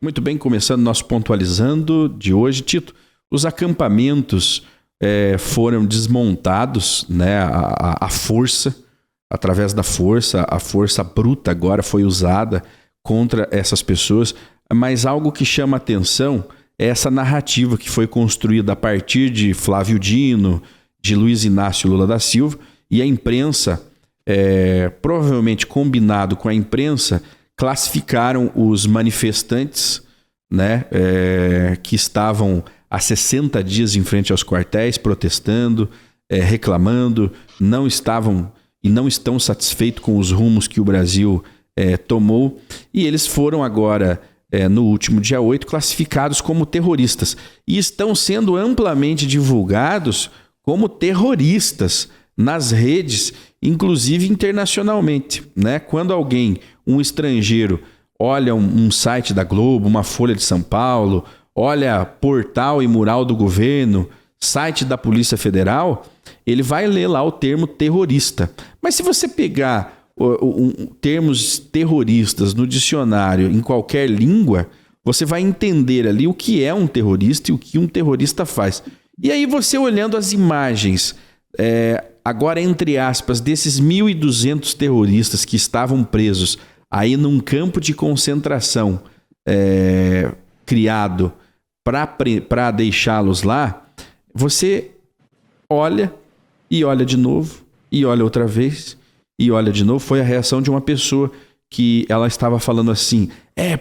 Muito bem, começando nosso Pontualizando de hoje. Tito, os acampamentos foram desmontados, né? A força, através da força, a força bruta agora foi usada contra essas pessoas, mas algo que chama atenção é essa narrativa que foi construída a partir de Flávio Dino, de Luiz Inácio Lula da Silva, e a imprensa, provavelmente combinado com a imprensa, classificaram os manifestantes, né, que estavam há 60 dias em frente aos quartéis, protestando, reclamando, não estavam e não estão satisfeitos com os rumos que o Brasil tomou, e eles foram agora, no último dia 8, classificados como terroristas, e estão sendo amplamente divulgados como terroristas nas redes, inclusive internacionalmente, né? Quando alguém, um estrangeiro, olha um site da Globo, uma Folha de São Paulo, olha portal e mural do governo, site da Polícia Federal, ele vai ler lá o termo terrorista. Mas se você pegar termos terroristas no dicionário, em qualquer língua, você vai entender ali o que é um terrorista e o que um terrorista faz. E aí você olhando as imagens, agora entre aspas, desses 1.200 terroristas que estavam presos aí num campo de concentração criado para deixá-los lá, você olha e olha de novo, e olha outra vez, e olha de novo. Foi a reação de uma pessoa que ela estava falando assim,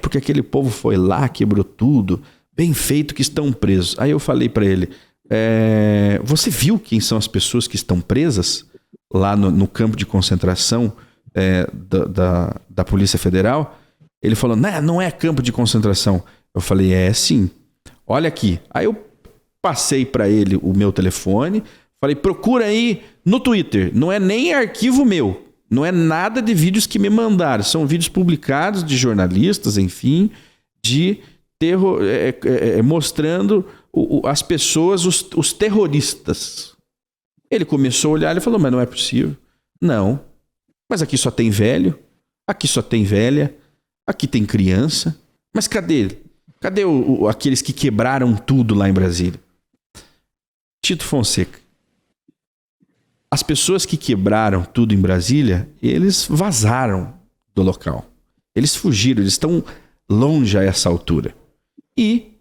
porque aquele povo foi lá, quebrou tudo, bem feito que estão presos. Aí eu falei para ele, você viu quem são as pessoas que estão presas lá no campo de concentração da Polícia Federal? Ele falou, não é campo de concentração. Eu falei, sim, olha aqui. Aí eu passei para ele o meu telefone, falei, procura aí no Twitter, não é nem arquivo meu, não é nada de vídeos que me mandaram, são vídeos publicados de jornalistas, enfim, de terror, mostrando as pessoas, os terroristas. Ele começou a olhar e falou, mas não é possível. Não, mas aqui só tem velho, aqui só tem velha, aqui tem criança, mas cadê aqueles que quebraram tudo lá em Brasília? Tito Fonseca, as pessoas que quebraram tudo em Brasília, eles vazaram do local. Eles fugiram, eles estão longe a essa altura. E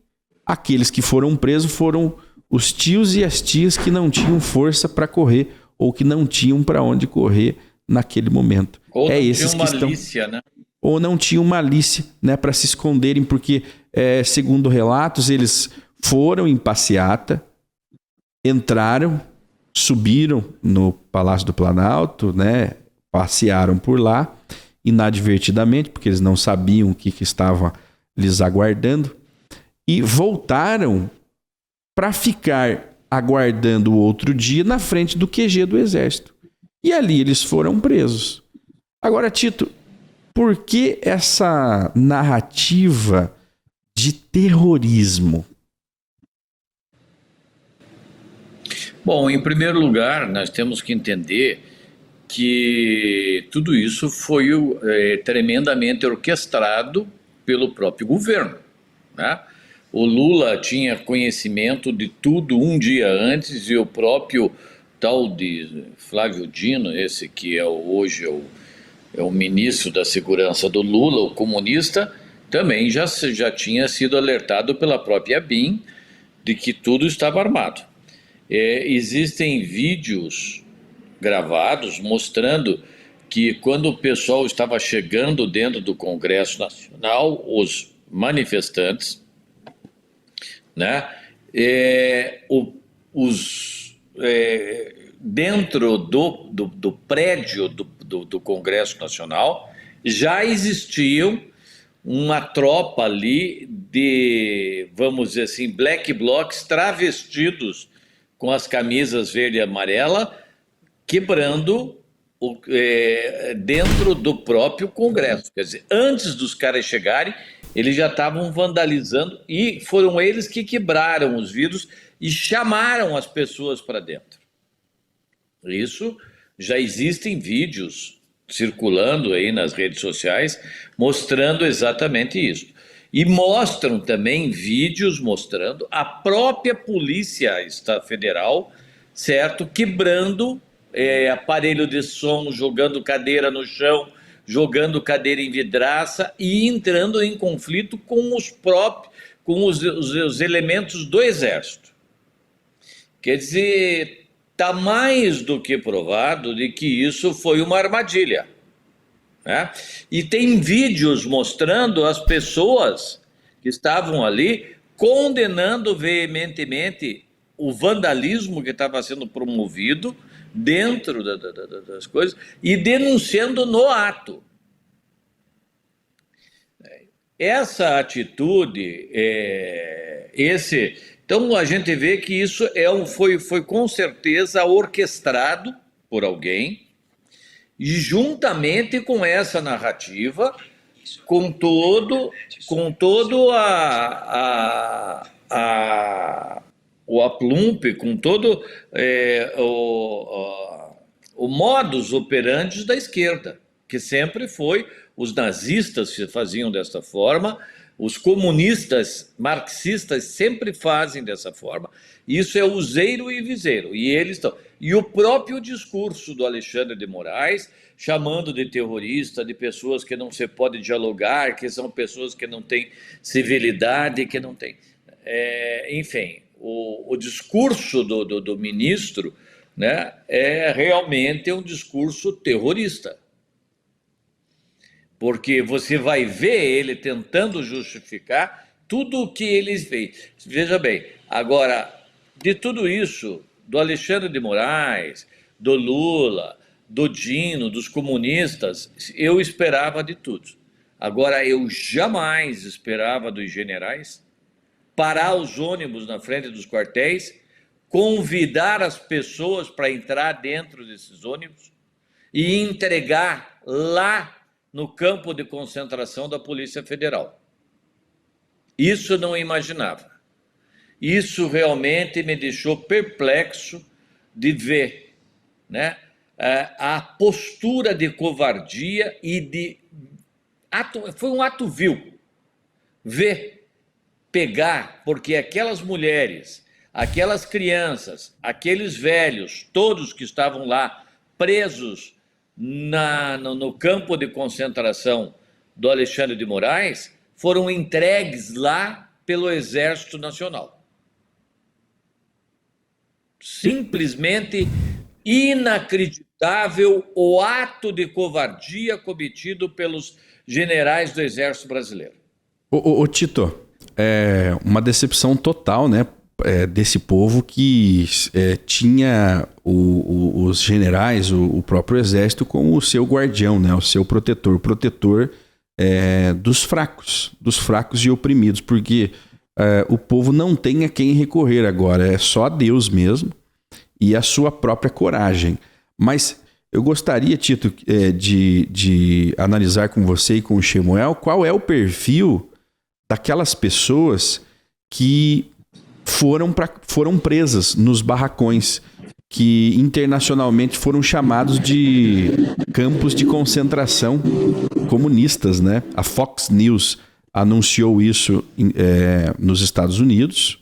aqueles que foram presos foram os tios e as tias que não tinham força para correr ou que não tinham para onde correr naquele momento. Ou não esses tinham que malícia, estão... né? Ou não tinham malícia, né, para se esconderem, porque, segundo relatos, eles foram em passeata, entraram, subiram no Palácio do Planalto, né, passearam por lá, inadvertidamente, porque eles não sabiam o que estava lhes aguardando, e voltaram para ficar aguardando o outro dia na frente do QG do Exército. E ali eles foram presos. Agora, Tito, por que essa narrativa de terrorismo? Bom, em primeiro lugar, nós temos que entender que tudo isso foi tremendamente orquestrado pelo próprio governo, né? O Lula tinha conhecimento de tudo um dia antes, e o próprio tal de Flávio Dino, esse que hoje é o ministro da Segurança do Lula, o comunista, também já tinha sido alertado pela própria BIM de que tudo estava armado. Existem vídeos gravados mostrando que quando o pessoal estava chegando dentro do Congresso Nacional, os manifestantes, né, dentro do prédio do Congresso Nacional já existiam uma tropa ali de, vamos dizer assim, black blocs travestidos com as camisas verde e amarela, quebrando dentro do próprio Congresso. Quer dizer, antes dos caras chegarem, eles já estavam vandalizando, e foram eles que quebraram os vidros e chamaram as pessoas para dentro. Isso, já existem vídeos circulando aí nas redes sociais mostrando exatamente isso. E mostram também vídeos mostrando a própria Polícia Federal, certo, quebrando aparelho de som, jogando cadeira no chão, jogando cadeira em vidraça e entrando em conflito com os elementos do Exército. Quer dizer, está mais do que provado de que isso foi uma armadilha, né? E tem vídeos mostrando as pessoas que estavam ali condenando veementemente o vandalismo que estava sendo promovido dentro das coisas e denunciando no ato. Essa atitude, então a gente vê que isso foi com certeza orquestrado por alguém, e juntamente com essa narrativa, com todo o aplumpe, com todo o modus operandi da esquerda, que sempre foi, os nazistas se faziam dessa forma, os comunistas marxistas sempre fazem dessa forma. Isso é useiro e viseiro, e eles estão. E o próprio discurso do Alexandre de Moraes, chamando de terrorista, de pessoas que não se pode dialogar, que são pessoas que não têm civilidade, que não têm... enfim, o discurso do ministro, né, é realmente um discurso terrorista. Porque você vai ver ele tentando justificar tudo o que eles veem. Veja bem, agora, de tudo isso, do Alexandre de Moraes, do Lula, do Dino, dos comunistas, eu esperava de tudo. Agora, eu jamais esperava dos generais parar os ônibus na frente dos quartéis, convidar as pessoas para entrar dentro desses ônibus e entregar lá no campo de concentração da Polícia Federal. Isso eu não imaginava. Isso realmente me deixou perplexo de ver, né, a postura de covardia e foi um ato vil. Pegar, porque aquelas mulheres, aquelas crianças, aqueles velhos, todos que estavam lá presos no campo de concentração do Alexandre de Moraes, foram entregues lá pelo Exército Nacional. Simplesmente inacreditável o ato de covardia cometido pelos generais do Exército Brasileiro. Ô Tito, uma decepção total, né? Desse povo que tinha os generais, o próprio exército como o seu guardião, né? O seu protetor dos fracos e oprimidos, porque o povo não tem a quem recorrer agora, é só a Deus mesmo e a sua própria coragem. Mas eu gostaria, Tito, de analisar com você e com o Shemuel qual é o perfil daquelas pessoas que foram presas nos barracões, que internacionalmente foram chamados de campos de concentração comunistas, né? A Fox News anunciou isso nos Estados Unidos,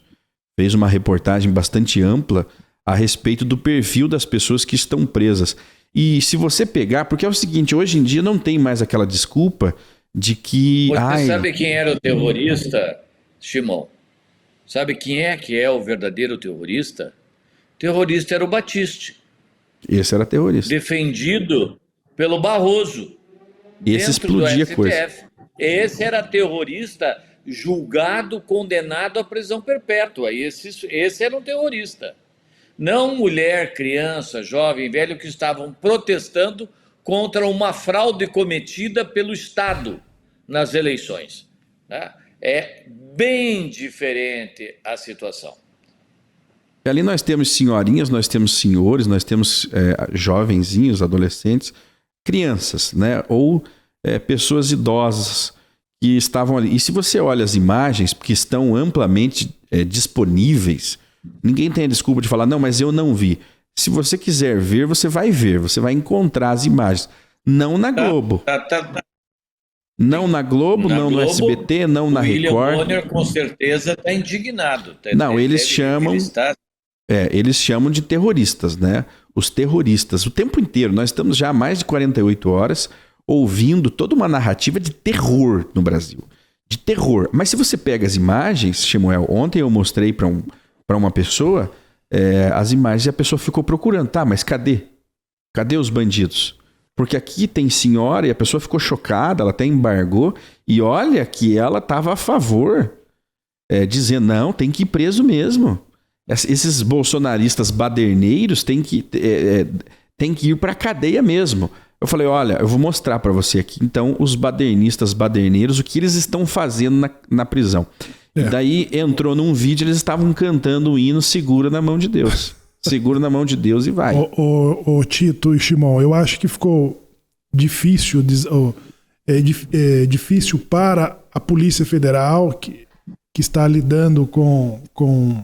fez uma reportagem bastante ampla a respeito do perfil das pessoas que estão presas. E se você pegar, porque é o seguinte, hoje em dia não tem mais aquela desculpa de que... Você sabe quem era o terrorista, Shimon? Sabe quem que é o verdadeiro terrorista? O terrorista era o Batiste. Esse era terrorista. Defendido pelo Barroso. Esse explodia coisa. Esse era terrorista julgado, condenado à prisão perpétua. Esse era um terrorista. Não mulher, criança, jovem, velho que estavam protestando contra uma fraude cometida pelo Estado nas eleições, né? É bem diferente a situação. Ali nós temos senhorinhas, nós temos senhores, nós temos jovenzinhos, adolescentes, crianças, né? Ou pessoas idosas que estavam ali. E se você olha as imagens que estão amplamente disponíveis, ninguém tem a desculpa de falar, não, mas eu não vi. Se você quiser ver, você vai encontrar as imagens. Não na Globo. Não na Globo, não no SBT, não na Record. O William Bonner com certeza está indignado. Não, eles chamam de terroristas, né? Os terroristas. O tempo inteiro, nós estamos já há mais de 48 horas ouvindo toda uma narrativa de terror no Brasil. De terror. Mas se você pega as imagens, Samuel, ontem eu mostrei para uma pessoa as imagens e a pessoa ficou procurando. Tá, mas cadê? Cadê os bandidos? Porque aqui tem senhora e a pessoa ficou chocada, ela até embargou. E olha que ela estava a favor, dizendo, não, tem que ir preso mesmo. Esses bolsonaristas baderneiros têm que ir para a cadeia mesmo. Eu falei, olha, eu vou mostrar para você aqui, então, os baderneiros, o que eles estão fazendo na prisão. E daí entrou num vídeo, eles estavam cantando o hino Segura na Mão de Deus. Segura na mão de Deus e vai. O Tito e Shimon, eu acho que ficou difícil, difícil para a Polícia Federal, que está lidando com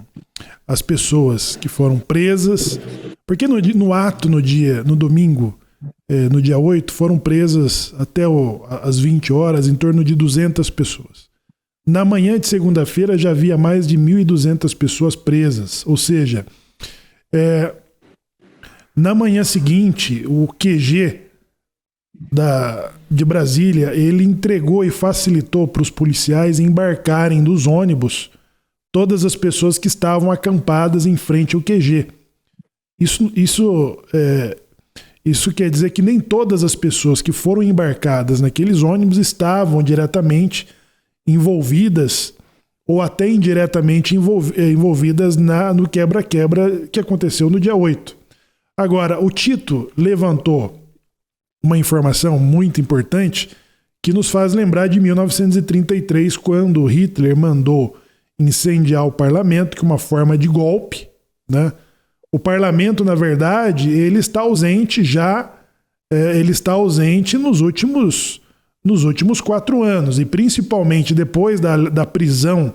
as pessoas que foram presas, porque no domingo, no dia 8, foram presas até às 20 horas, em torno de 200 pessoas. Na manhã de segunda-feira já havia mais de 1.200 pessoas presas, ou seja, na manhã seguinte, o QG de Brasília, ele entregou e facilitou para os policiais embarcarem dos ônibus todas as pessoas que estavam acampadas em frente ao QG. Isso quer dizer que nem todas as pessoas que foram embarcadas naqueles ônibus estavam diretamente envolvidas ou até indiretamente envolvidas no quebra-quebra que aconteceu no dia 8. Agora, o Tito levantou uma informação muito importante que nos faz lembrar de 1933, quando Hitler mandou incendiar o parlamento, que é uma forma de golpe, né? O parlamento, na verdade, ele está ausente nos últimos 4 anos, e principalmente depois da prisão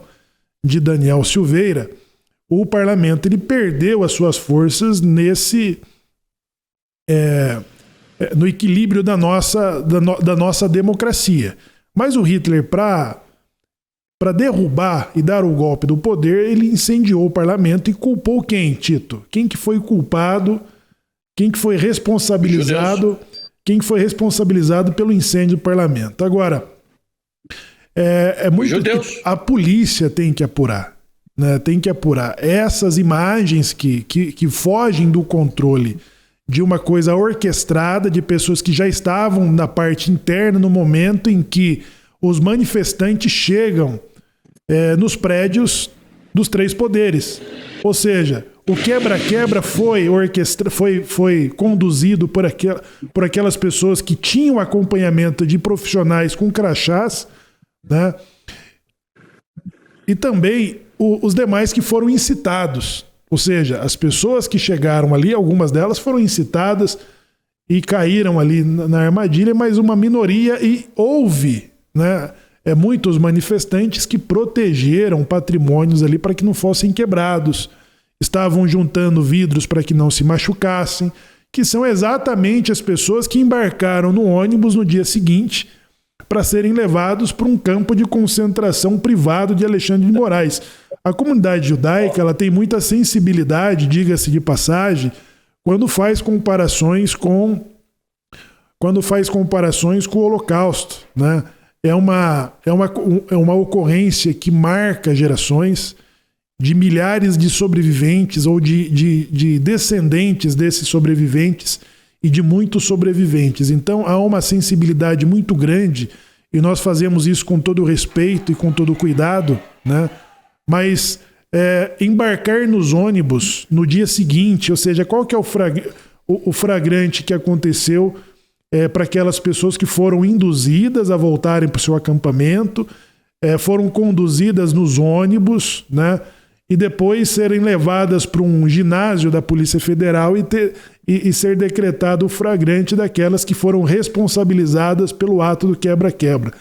de Daniel Silveira, o parlamento ele perdeu as suas forças no equilíbrio da nossa democracia. Mas o Hitler, para derrubar e dar o golpe do poder, ele incendiou o parlamento e culpou quem, Tito? Quem que foi culpado? Quem que foi responsabilizado? Quem que foi responsabilizado pelo incêndio do parlamento? Agora, muito que a polícia tem que apurar, né? Tem que apurar essas imagens que fogem do controle de uma coisa orquestrada, de pessoas que já estavam na parte interna no momento em que os manifestantes chegam nos prédios dos 3 poderes. Ou seja, o quebra-quebra foi conduzido por aquelas pessoas que tinham acompanhamento de profissionais com crachás, né? E também os demais que foram incitados. Ou seja, as pessoas que chegaram ali, algumas delas foram incitadas e caíram ali na armadilha, mas uma minoria, e houve, né, muitos manifestantes que protegeram patrimônios ali para que não fossem quebrados, estavam juntando vidros para que não se machucassem, que são exatamente as pessoas que embarcaram no ônibus no dia seguinte para serem levados para um campo de concentração privado de Alexandre de Moraes. A comunidade judaica ela tem muita sensibilidade, diga-se de passagem, quando faz comparações com o Holocausto, né? É uma ocorrência que marca gerações de milhares de sobreviventes ou de descendentes desses sobreviventes e de muitos sobreviventes. Então há uma sensibilidade muito grande e nós fazemos isso com todo o respeito e com todo o cuidado, né? Mas embarcar nos ônibus no dia seguinte, ou seja, qual que é o flagrante que aconteceu para aquelas pessoas que foram induzidas a voltarem para o seu acampamento, foram conduzidas nos ônibus, né? E depois serem levadas para um ginásio da Polícia Federal e ser decretado o flagrante daquelas que foram responsabilizadas pelo ato do quebra-quebra.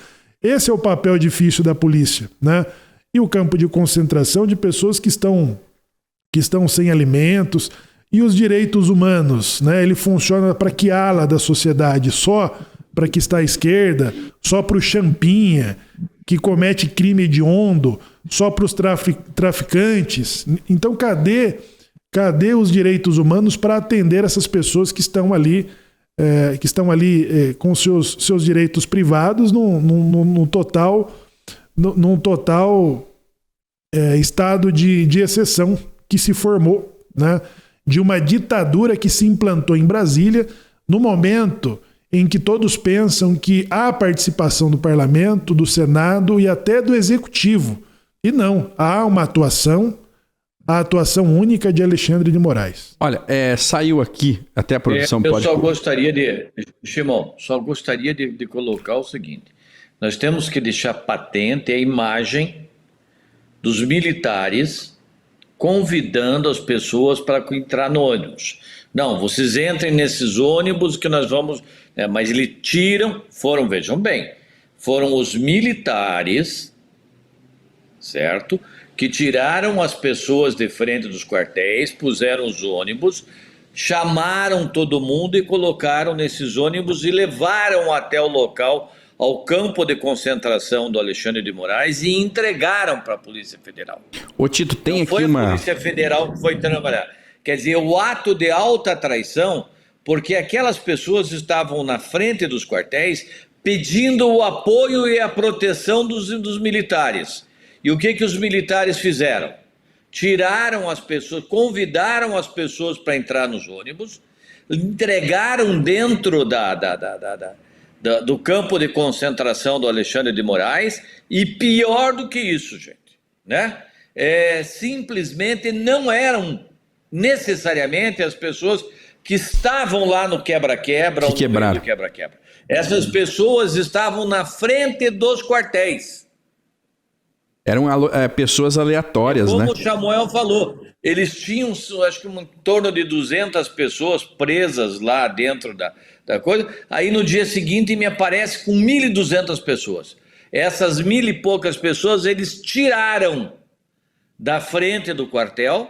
Esse é o papel difícil da polícia, né? E o campo de concentração de pessoas que estão sem alimentos, e os direitos humanos, né? Ele funciona para que ala da sociedade? Só para que está à esquerda, só para o champinha, que comete crime hediondo, só para os traficantes. Então, cadê os direitos humanos para atender essas pessoas que estão ali, com seus direitos privados num total estado de exceção que se formou, né? De uma ditadura que se implantou em Brasília no momento em que todos pensam que há participação do parlamento, do Senado e até do executivo. E não, há uma a atuação única de Alexandre de Moraes. Olha, saiu aqui, até a produção eu pode... só gostaria de colocar o seguinte: nós temos que deixar patente a imagem dos militares convidando as pessoas para entrar no ônibus. Não, vocês entrem nesses ônibus que nós vamos... mas eles vejam bem, foram os militares, certo? Que tiraram as pessoas de frente dos quartéis, puseram os ônibus, chamaram todo mundo e colocaram nesses ônibus e levaram até o local, ao campo de concentração do Alexandre de Moraes, e entregaram para a Polícia Federal. Ô Tito, tem aqui Foi a Polícia Federal que foi trabalhar. Quer dizer, o ato de alta traição, porque aquelas pessoas estavam na frente dos quartéis pedindo o apoio e a proteção dos militares. E o que os militares fizeram? Tiraram as pessoas, convidaram as pessoas para entrar nos ônibus, entregaram dentro do campo de concentração do Alexandre de Moraes, e pior do que isso, gente, né? Simplesmente não eram necessariamente as pessoas que estavam lá no quebra-quebra, ou no meio do quebra-quebra. Essas pessoas estavam na frente dos quartéis. Eram pessoas aleatórias, como né? Como o Samuel falou, eles tinham, acho que em torno de 200 pessoas presas lá dentro da coisa. Aí no dia seguinte me aparece com 1.200 pessoas. Essas 1.000 e poucas pessoas eles tiraram da frente do quartel,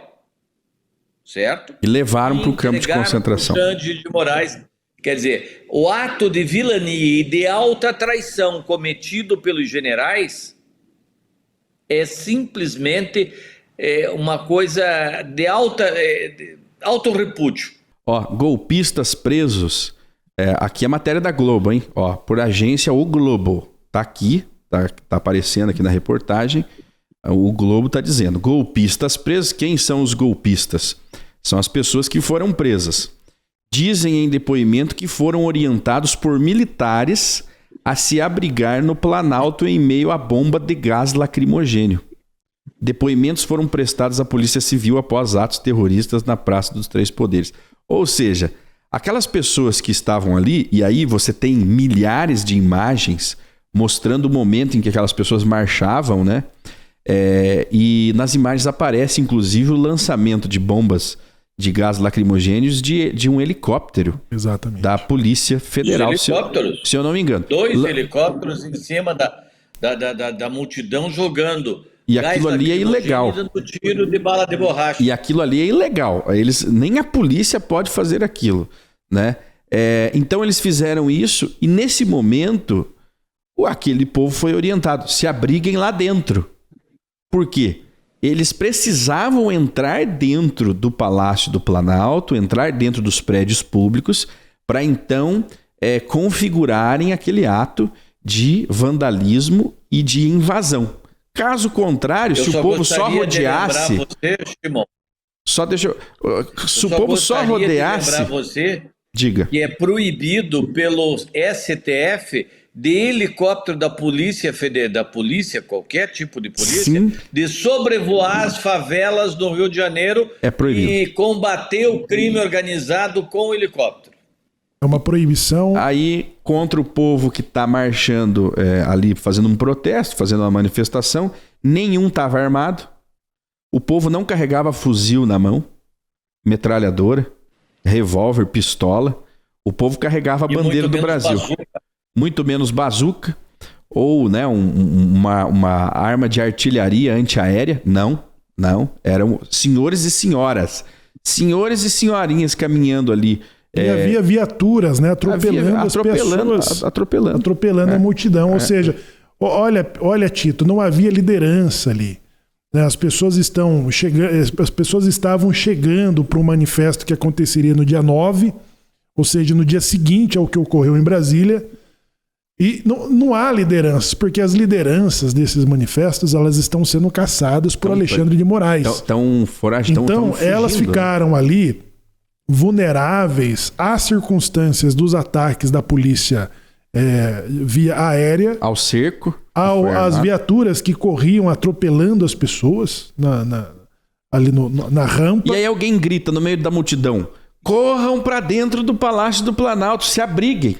certo? E levaram para o campo de concentração. Alexandre de Moraes. Quer dizer, o ato de vilania e de alta traição cometido pelos generais é simplesmente uma coisa de alto repúdio. Golpistas presos. Aqui é a matéria da Globo, hein? Por agência O Globo. Tá aqui, tá aparecendo aqui na reportagem. O Globo tá dizendo: golpistas presos. Quem são os golpistas? São as pessoas que foram presas. Dizem em depoimento que foram orientados por militares a se abrigar no Planalto em meio à bomba de gás lacrimogênio. Depoimentos foram prestados à Polícia Civil após atos terroristas na Praça dos Três Poderes. Ou seja, aquelas pessoas que estavam ali, e aí você tem milhares de imagens mostrando o momento em que aquelas pessoas marchavam, né? E nas imagens aparece inclusive o lançamento de bombas de gás lacrimogêneos de um helicóptero. Exatamente. Da Polícia Federal. Helicópteros? Se eu não me engano. 2 helicópteros em cima da multidão jogando. E aquilo ali é ilegal. Dando tiro de bala de borracha. E aquilo ali é ilegal. Nem a polícia pode fazer aquilo, né? Então eles fizeram isso e nesse momento aquele povo foi orientado: se abriguem lá dentro. Por quê? Eles precisavam entrar dentro do Palácio do Planalto, entrar dentro dos prédios públicos, para então configurarem aquele ato de vandalismo e de invasão. Caso contrário, se o povo só rodeasse... Se o povo só rodeasse... Diga. Que é proibido pelo STF de helicóptero da polícia, qualquer tipo de polícia, sim, de sobrevoar as favelas do Rio de Janeiro e combater o crime organizado com o helicóptero. É uma proibição. Aí, contra o povo que está marchando ali, fazendo um protesto, fazendo uma manifestação, nenhum estava armado. O povo não carregava fuzil na mão, metralhadora, revólver, pistola. O povo carregava a bandeira do Brasil. Muito menos bazuca, ou né, uma arma de artilharia antiaérea. Não. Eram senhores e senhoras, senhores e senhorinhas caminhando ali E havia viaturas, né, atropelando as pessoas, atropelando a multidão. Ou seja, olha, Tito, não havia liderança ali. Né? As pessoas estavam chegando para um manifesto que aconteceria no dia 9, ou seja, no dia seguinte ao que ocorreu em Brasília. E não há lideranças, porque as lideranças desses manifestos elas estão sendo caçadas por Alexandre de Moraes. Então elas ficaram ali vulneráveis às circunstâncias dos ataques da polícia via aérea, ao cerco, às viaturas que corriam atropelando as pessoas ali na rampa. E aí alguém grita no meio da multidão: corram para dentro do Palácio do Planalto, se abriguem.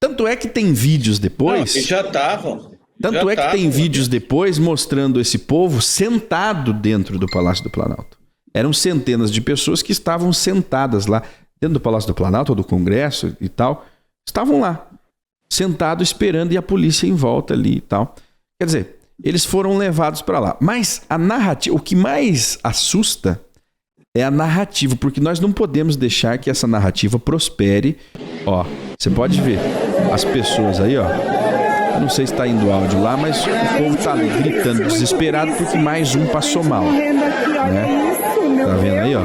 Tanto é que tem vídeos depois. Não, já estavam. Tanto é que tem vídeos depois mostrando esse povo sentado dentro do Palácio do Planalto. Eram centenas de pessoas que estavam sentadas lá dentro do Palácio do Planalto ou do Congresso e tal. Estavam lá, sentados esperando, e a polícia em volta ali e tal. Quer dizer, eles foram levados para lá. Mas a narrativa, o que mais assusta é a narrativa, porque nós não podemos deixar que essa narrativa prospere. Ó, você pode ver as pessoas aí, ó. Eu não sei se está indo áudio lá, mas o povo está ali gritando, desesperado, porque mais um passou mal. Né? Tá vendo aí, ó?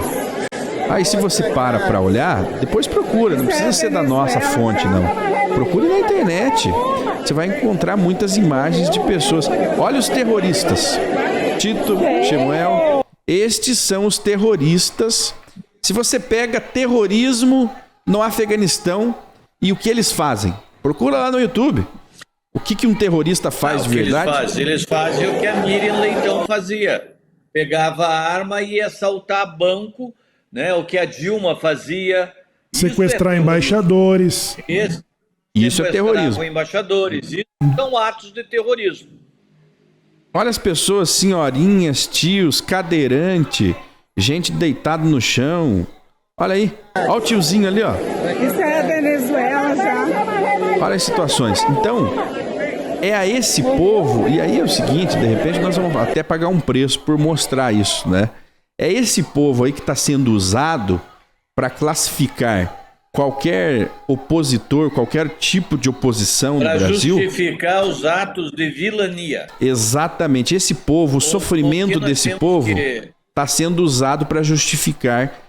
Aí se você para olhar, depois procura, não precisa ser da nossa fonte, não. Procure na internet. Você vai encontrar muitas imagens de pessoas. Olha os terroristas. Tito, Shemuel, estes são os terroristas. Se você pega terrorismo no Afeganistão e o que eles fazem, procura lá no YouTube. O que um terrorista faz de verdade? Eles fazem o que a Miriam Leitão fazia. Pegava a arma e ia assaltar banco, né? O que a Dilma fazia. Sequestrar embaixadores. Isso é terrorismo. Embaixadores. Isso são atos de terrorismo. Olha as pessoas, senhorinhas, tios, cadeirante, gente deitada no chão. Olha aí. Olha o tiozinho ali, ó. Isso é a Venezuela já. Olha as situações. Então, é a esse povo, e aí é o seguinte, de repente nós vamos até pagar um preço por mostrar isso, né? É esse povo aí que está sendo usado para classificar qualquer opositor, qualquer tipo de oposição no Brasil. Para justificar os atos de vilania. Exatamente. Esse povo, o sofrimento desse povo está sendo usado para justificar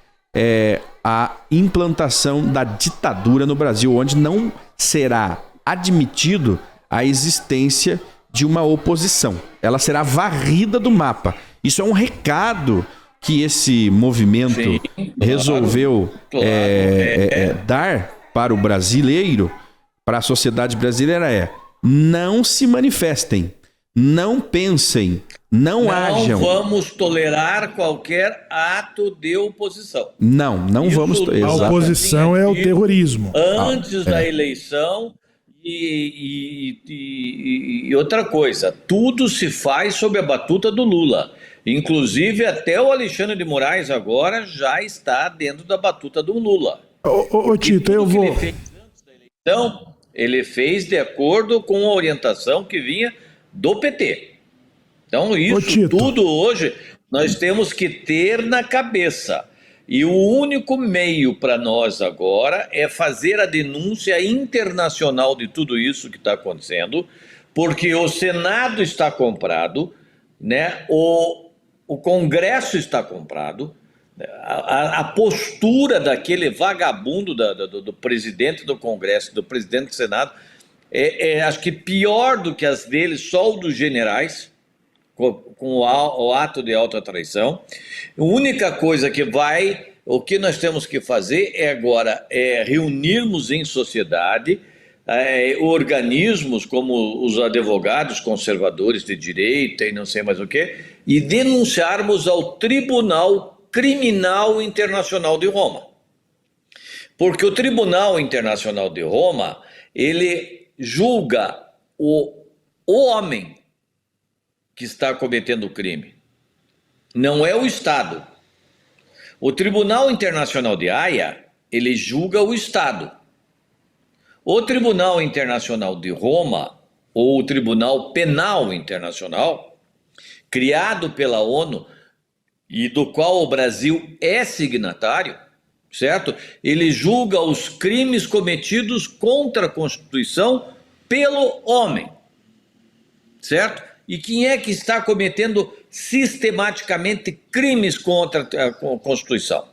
a implantação da ditadura no Brasil, onde não será admitido a existência de uma oposição. Ela será varrida do mapa. Isso é um recado que esse movimento resolveu dar para o brasileiro, para a sociedade brasileira. Não se manifestem, não pensem, não ajam. Não vamos tolerar qualquer ato de oposição. Não vamos tolerar. A oposição é o terrorismo. Antes da eleição. E outra coisa, tudo se faz sob a batuta do Lula. Inclusive, até o Alexandre de Moraes agora já está dentro da batuta do Lula. Ô Tito, eu vou... Ele fez antes da eleição, ele fez de acordo com a orientação que vinha do PT. Então, isso tudo hoje nós temos que ter na cabeça. E o único meio para nós agora é fazer a denúncia internacional de tudo isso que está acontecendo, porque o Senado está comprado, né? O Congresso está comprado, a postura daquele vagabundo do presidente do Congresso, do presidente do Senado, acho que pior do que as dele, só o dos generais, com o ato de autotraição. A única coisa o que nós temos que fazer agora é reunirmos em sociedade organismos como os advogados conservadores de direita e não sei mais o que, e denunciarmos ao Tribunal Criminal Internacional de Roma. Porque o Tribunal Internacional de Roma, ele julga o homem que está cometendo o crime. Não é o Estado. O Tribunal Internacional de Haia, ele julga o Estado. O Tribunal Internacional de Roma, ou o Tribunal Penal Internacional, criado pela ONU e do qual o Brasil é signatário, certo? Ele julga os crimes cometidos contra a Constituição pelo homem, certo? E quem é que está cometendo sistematicamente crimes contra a Constituição?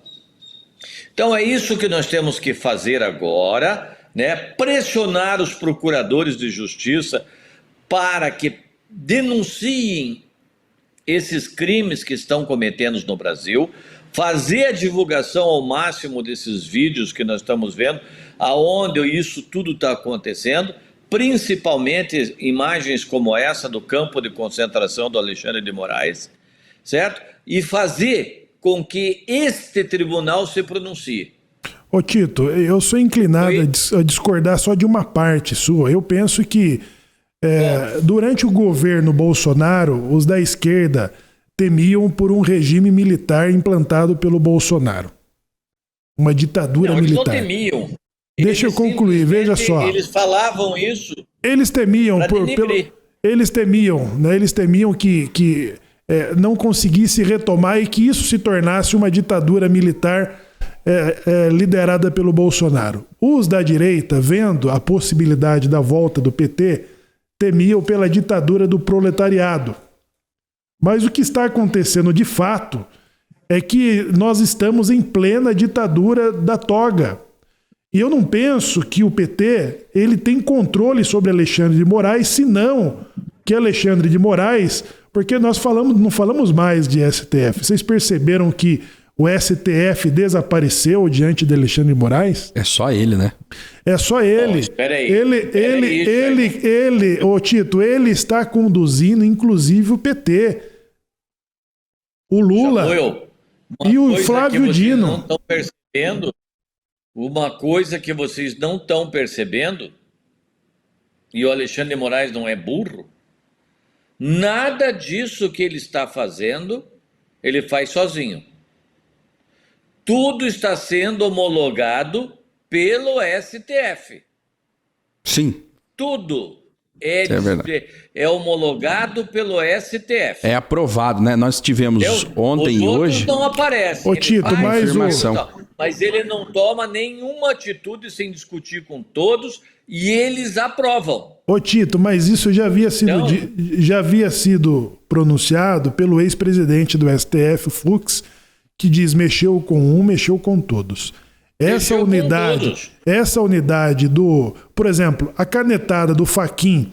Então é isso que nós temos que fazer agora, né? Pressionar os procuradores de justiça para que denunciem esses crimes que estão cometendo no Brasil, fazer a divulgação ao máximo desses vídeos que nós estamos vendo, aonde isso tudo está acontecendo, principalmente imagens como essa do campo de concentração do Alexandre de Moraes, certo? E fazer com que este tribunal se pronuncie. Ô Tito, eu sou inclinado a discordar só de uma parte sua. Eu penso que durante o governo Bolsonaro, os da esquerda temiam por um regime militar implantado pelo Bolsonaro. Uma ditadura militar. Eles não temiam. Deixa eu concluir, veja só. Eles falavam isso. Eles temiam eles temiam que não conseguisse retomar e que isso se tornasse uma ditadura militar liderada pelo Bolsonaro. Os da direita, vendo a possibilidade da volta do PT, temiam pela ditadura do proletariado. Mas o que está acontecendo de fato é que nós estamos em plena ditadura da toga. E eu não penso que o PT ele tem controle sobre Alexandre de Moraes, senão que Alexandre de Moraes, porque nós não falamos mais de STF. Vocês perceberam que o STF desapareceu diante de Alexandre de Moraes? É só ele, né? É só ele. Espera aí. Ô Tito, ele está conduzindo inclusive o PT. O Lula e o Flávio Dino. Não estão percebendo. Uma coisa que vocês não estão percebendo, e o Alexandre de Moraes não é burro, nada disso que ele está fazendo, ele faz sozinho. Tudo está sendo homologado pelo STF. Sim. Tudo é homologado pelo STF. É aprovado, né? Nós tivemos ontem e hoje... não aparece. Ô Tito, mas ele não toma nenhuma atitude sem discutir com todos e eles aprovam. Ô Tito, mas isso já havia sido pronunciado pelo ex-presidente do STF, Fux, que diz mexeu com um, mexeu com todos. Essa unidade do... Por exemplo, a canetada do Fachin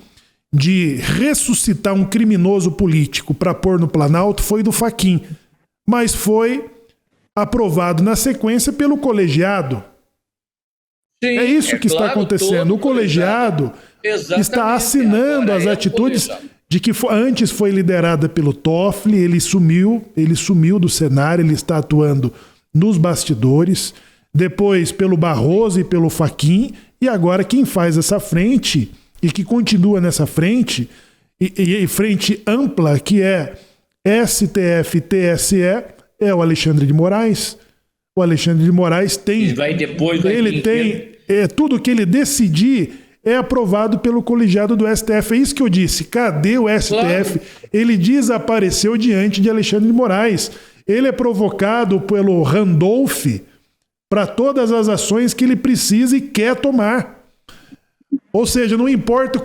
de ressuscitar um criminoso político para pôr no Planalto foi do Fachin, mas foi aprovado na sequência pelo colegiado. Sim, é isso que está acontecendo. O colegiado está assinando as atitudes de que antes foi liderada pelo Toffoli, ele sumiu do cenário, ele está atuando nos bastidores, depois pelo Barroso e pelo Fachin, e agora quem faz essa frente e que continua nessa frente, e frente ampla, que é STF, TSE, é o Alexandre de Moraes. O Alexandre de Moraes tem... tudo que ele decidir é aprovado pelo colegiado do STF. É isso que eu disse. Cadê o STF? Claro. Ele desapareceu diante de Alexandre de Moraes. Ele é provocado pelo Randolph para todas as ações que ele precisa e quer tomar. Ou seja, não importa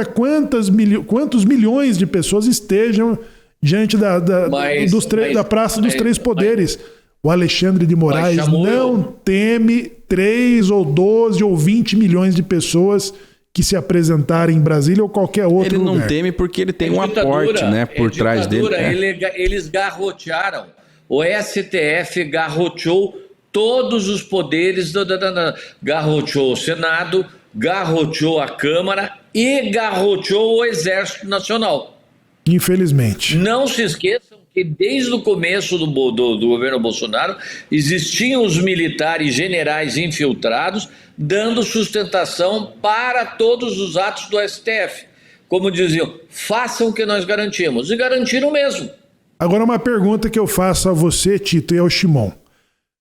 quantos milhões de pessoas estejam diante da Praça dos Três Poderes. O Alexandre de Moraes não teme 3 ou 12 ou 20 milhões de pessoas que se apresentarem em Brasília ou qualquer outro lugar. Ele não teme porque ele tem um aporte, né, por trás dele. Eles garrotearam. O STF garroteou todos os poderes, garroteou o Senado, garroteou a Câmara e garroteou o Exército Nacional. Infelizmente. Não se esqueçam que desde o começo do governo Bolsonaro existiam os militares generais infiltrados dando sustentação para todos os atos do STF. Como diziam, façam o que nós garantimos. E garantiram mesmo. Agora uma pergunta que eu faço a você, Tito, e ao Shimon.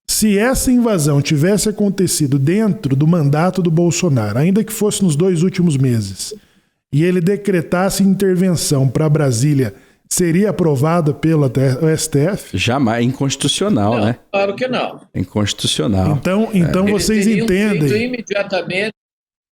Se essa invasão tivesse acontecido dentro do mandato do Bolsonaro, ainda que fosse nos 2 últimos meses, e ele decretasse intervenção para Brasília seria aprovada pelo STF? Jamais. É inconstitucional, Não, né? claro que não. É inconstitucional. Então vocês Eles teriam entendem feito imediatamente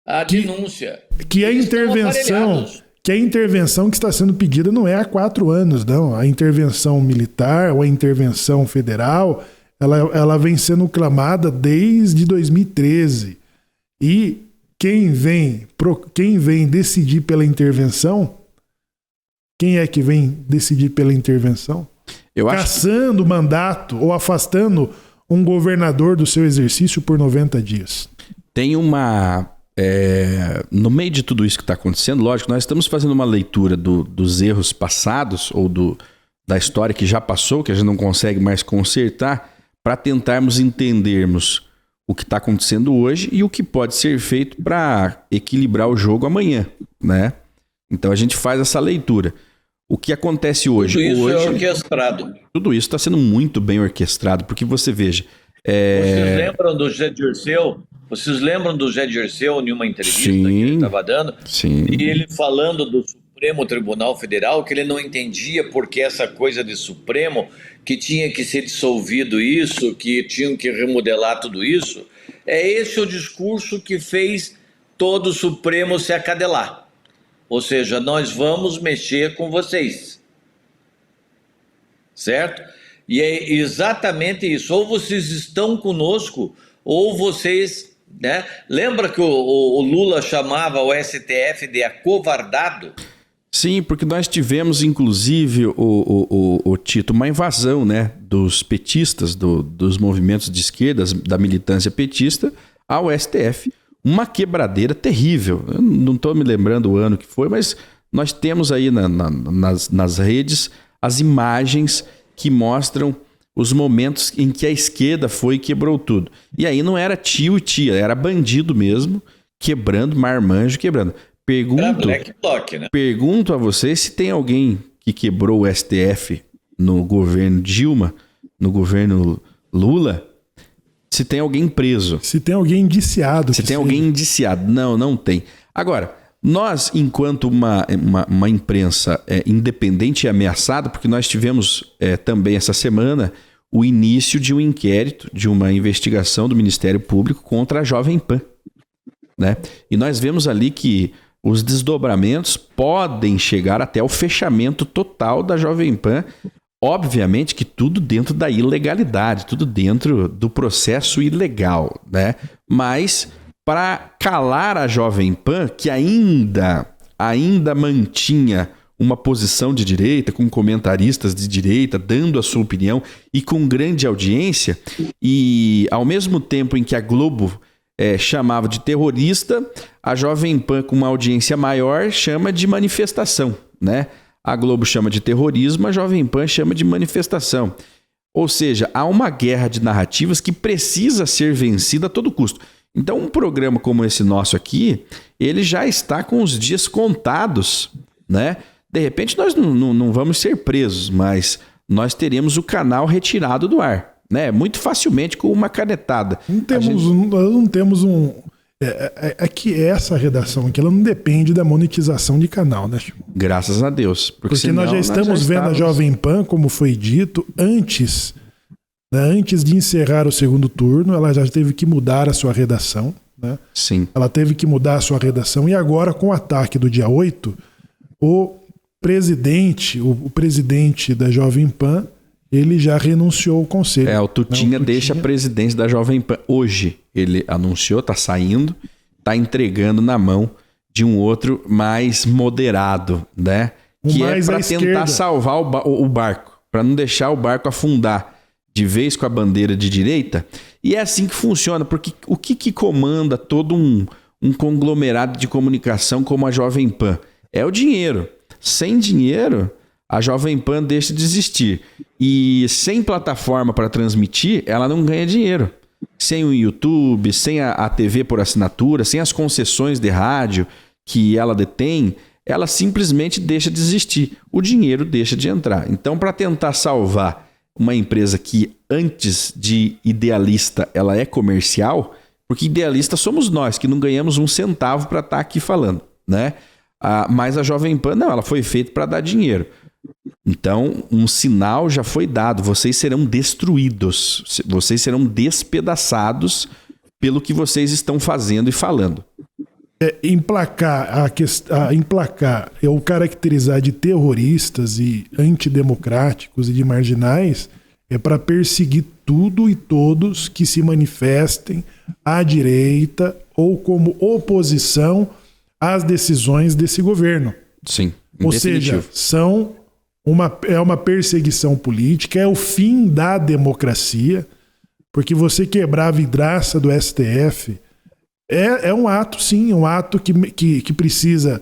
a denúncia. que a Eles estão intervenção... aparelhados. Que a intervenção que está sendo pedida não é há 4 anos, não. A intervenção militar ou a intervenção federal, ela vem sendo clamada desde 2013. E quem vem decidir pela intervenção, quem é que vem decidir pela intervenção? Eu acho Cassando o mandato ou afastando um governador do seu exercício por 90 dias. tem uma... no meio de tudo isso que está acontecendo, lógico, nós estamos fazendo uma leitura dos erros passados ou da história que já passou, que a gente não consegue mais consertar, para tentarmos entendermos o que está acontecendo hoje e o que pode ser feito para equilibrar o jogo amanhã, né? Então a gente faz essa leitura. O que acontece hoje? Tudo isso hoje, é orquestrado. tudo isso está sendo muito bem orquestrado, porque você veja... Vocês lembram do Zé Dirceu? Vocês lembram do Zé Dirceu em uma entrevista Sim. que ele estava dando? Sim. E ele falando do Supremo Tribunal Federal, que ele não entendia por que essa coisa de Supremo, que tinha que ser dissolvido isso, que tinham que remodelar tudo isso. É esse o discurso que fez todo o Supremo se acadelar. Ou seja, nós vamos mexer com vocês. Certo? E é exatamente isso. Ou vocês estão conosco, ou vocês... Né? Lembra que o Lula chamava o STF de acovardado? Sim, porque nós tivemos, inclusive, o Tito, uma invasão, né, dos petistas, dos movimentos de esquerda, da militância petista, ao STF. Uma quebradeira terrível. Eu não estou me lembrando o ano que foi, mas nós temos aí nas redes as imagens que mostram os momentos em que a esquerda foi e quebrou tudo. E aí não era tio e tia, era bandido mesmo, quebrando, marmanjo quebrando. Era Black Bloc, né? Pergunto a vocês se tem alguém que quebrou o STF no governo Dilma, no governo Lula, se tem alguém preso. Se tem alguém indiciado. Se tem alguém indiciado. Não, não tem. Agora, nós, enquanto uma imprensa independente e ameaçada, porque nós tivemos também essa semana o início de um inquérito, de uma investigação do Ministério Público contra a Jovem Pan, né? E nós vemos ali que os desdobramentos podem chegar até o fechamento total da Jovem Pan, obviamente que tudo dentro da ilegalidade, tudo dentro do processo ilegal, né? Mas para calar a Jovem Pan, que ainda mantinha uma posição de direita, com comentaristas de direita, dando a sua opinião e com grande audiência, e ao mesmo tempo em que a Globo chamava de terrorista, a Jovem Pan, com uma audiência maior, chama de manifestação, né? A Globo chama de terrorismo, a Jovem Pan chama de manifestação. Ou seja, há uma guerra de narrativas que precisa ser vencida a todo custo. Então, um programa como esse nosso aqui, ele já está com os dias contados, né? De repente, nós não vamos ser presos, mas nós teremos o canal retirado do ar, né? Muito facilmente, com uma canetada. Não temos um... É que essa redação aqui, ela não depende da monetização de canal, né, Chico? Graças a Deus. Porque senão, nós já estamos vendo a Jovem Pan, como foi dito, antes de encerrar o segundo turno, ela já teve que mudar a sua redação, né? Sim. Ela teve que mudar a sua redação e agora, com o ataque do dia 8, o presidente da Jovem Pan, ele já renunciou ao conselho. O Tutinha deixa a presidência da Jovem Pan. Hoje ele anunciou, está saindo, está entregando na mão de um outro mais moderado, né? Que é para tentar salvar o barco, para não deixar o barco afundar de vez com a bandeira de direita. E é assim que funciona, porque o que comanda todo um conglomerado de comunicação como a Jovem Pan? É o dinheiro. Sem dinheiro, a Jovem Pan deixa de existir. E sem plataforma para transmitir, ela não ganha dinheiro. Sem o YouTube, sem a TV por assinatura, sem as concessões de rádio que ela detém, ela simplesmente deixa de existir. O dinheiro deixa de entrar. Então, para tentar salvar uma empresa que antes de idealista ela é comercial, porque idealista somos nós, que não ganhamos um centavo para estar aqui falando, né? Mas a Jovem Pan, não, ela foi feita para dar dinheiro. Então, um sinal já foi dado. Vocês serão destruídos. Vocês serão despedaçados pelo que vocês estão fazendo e falando. Emplacar ou caracterizar de terroristas e antidemocráticos e de marginais é para perseguir tudo e todos que se manifestem à direita ou como oposição às decisões desse governo. Sim. Ou seja, é uma perseguição política, é o fim da democracia, porque você quebrar a vidraça do STF é um ato, sim, um ato que precisa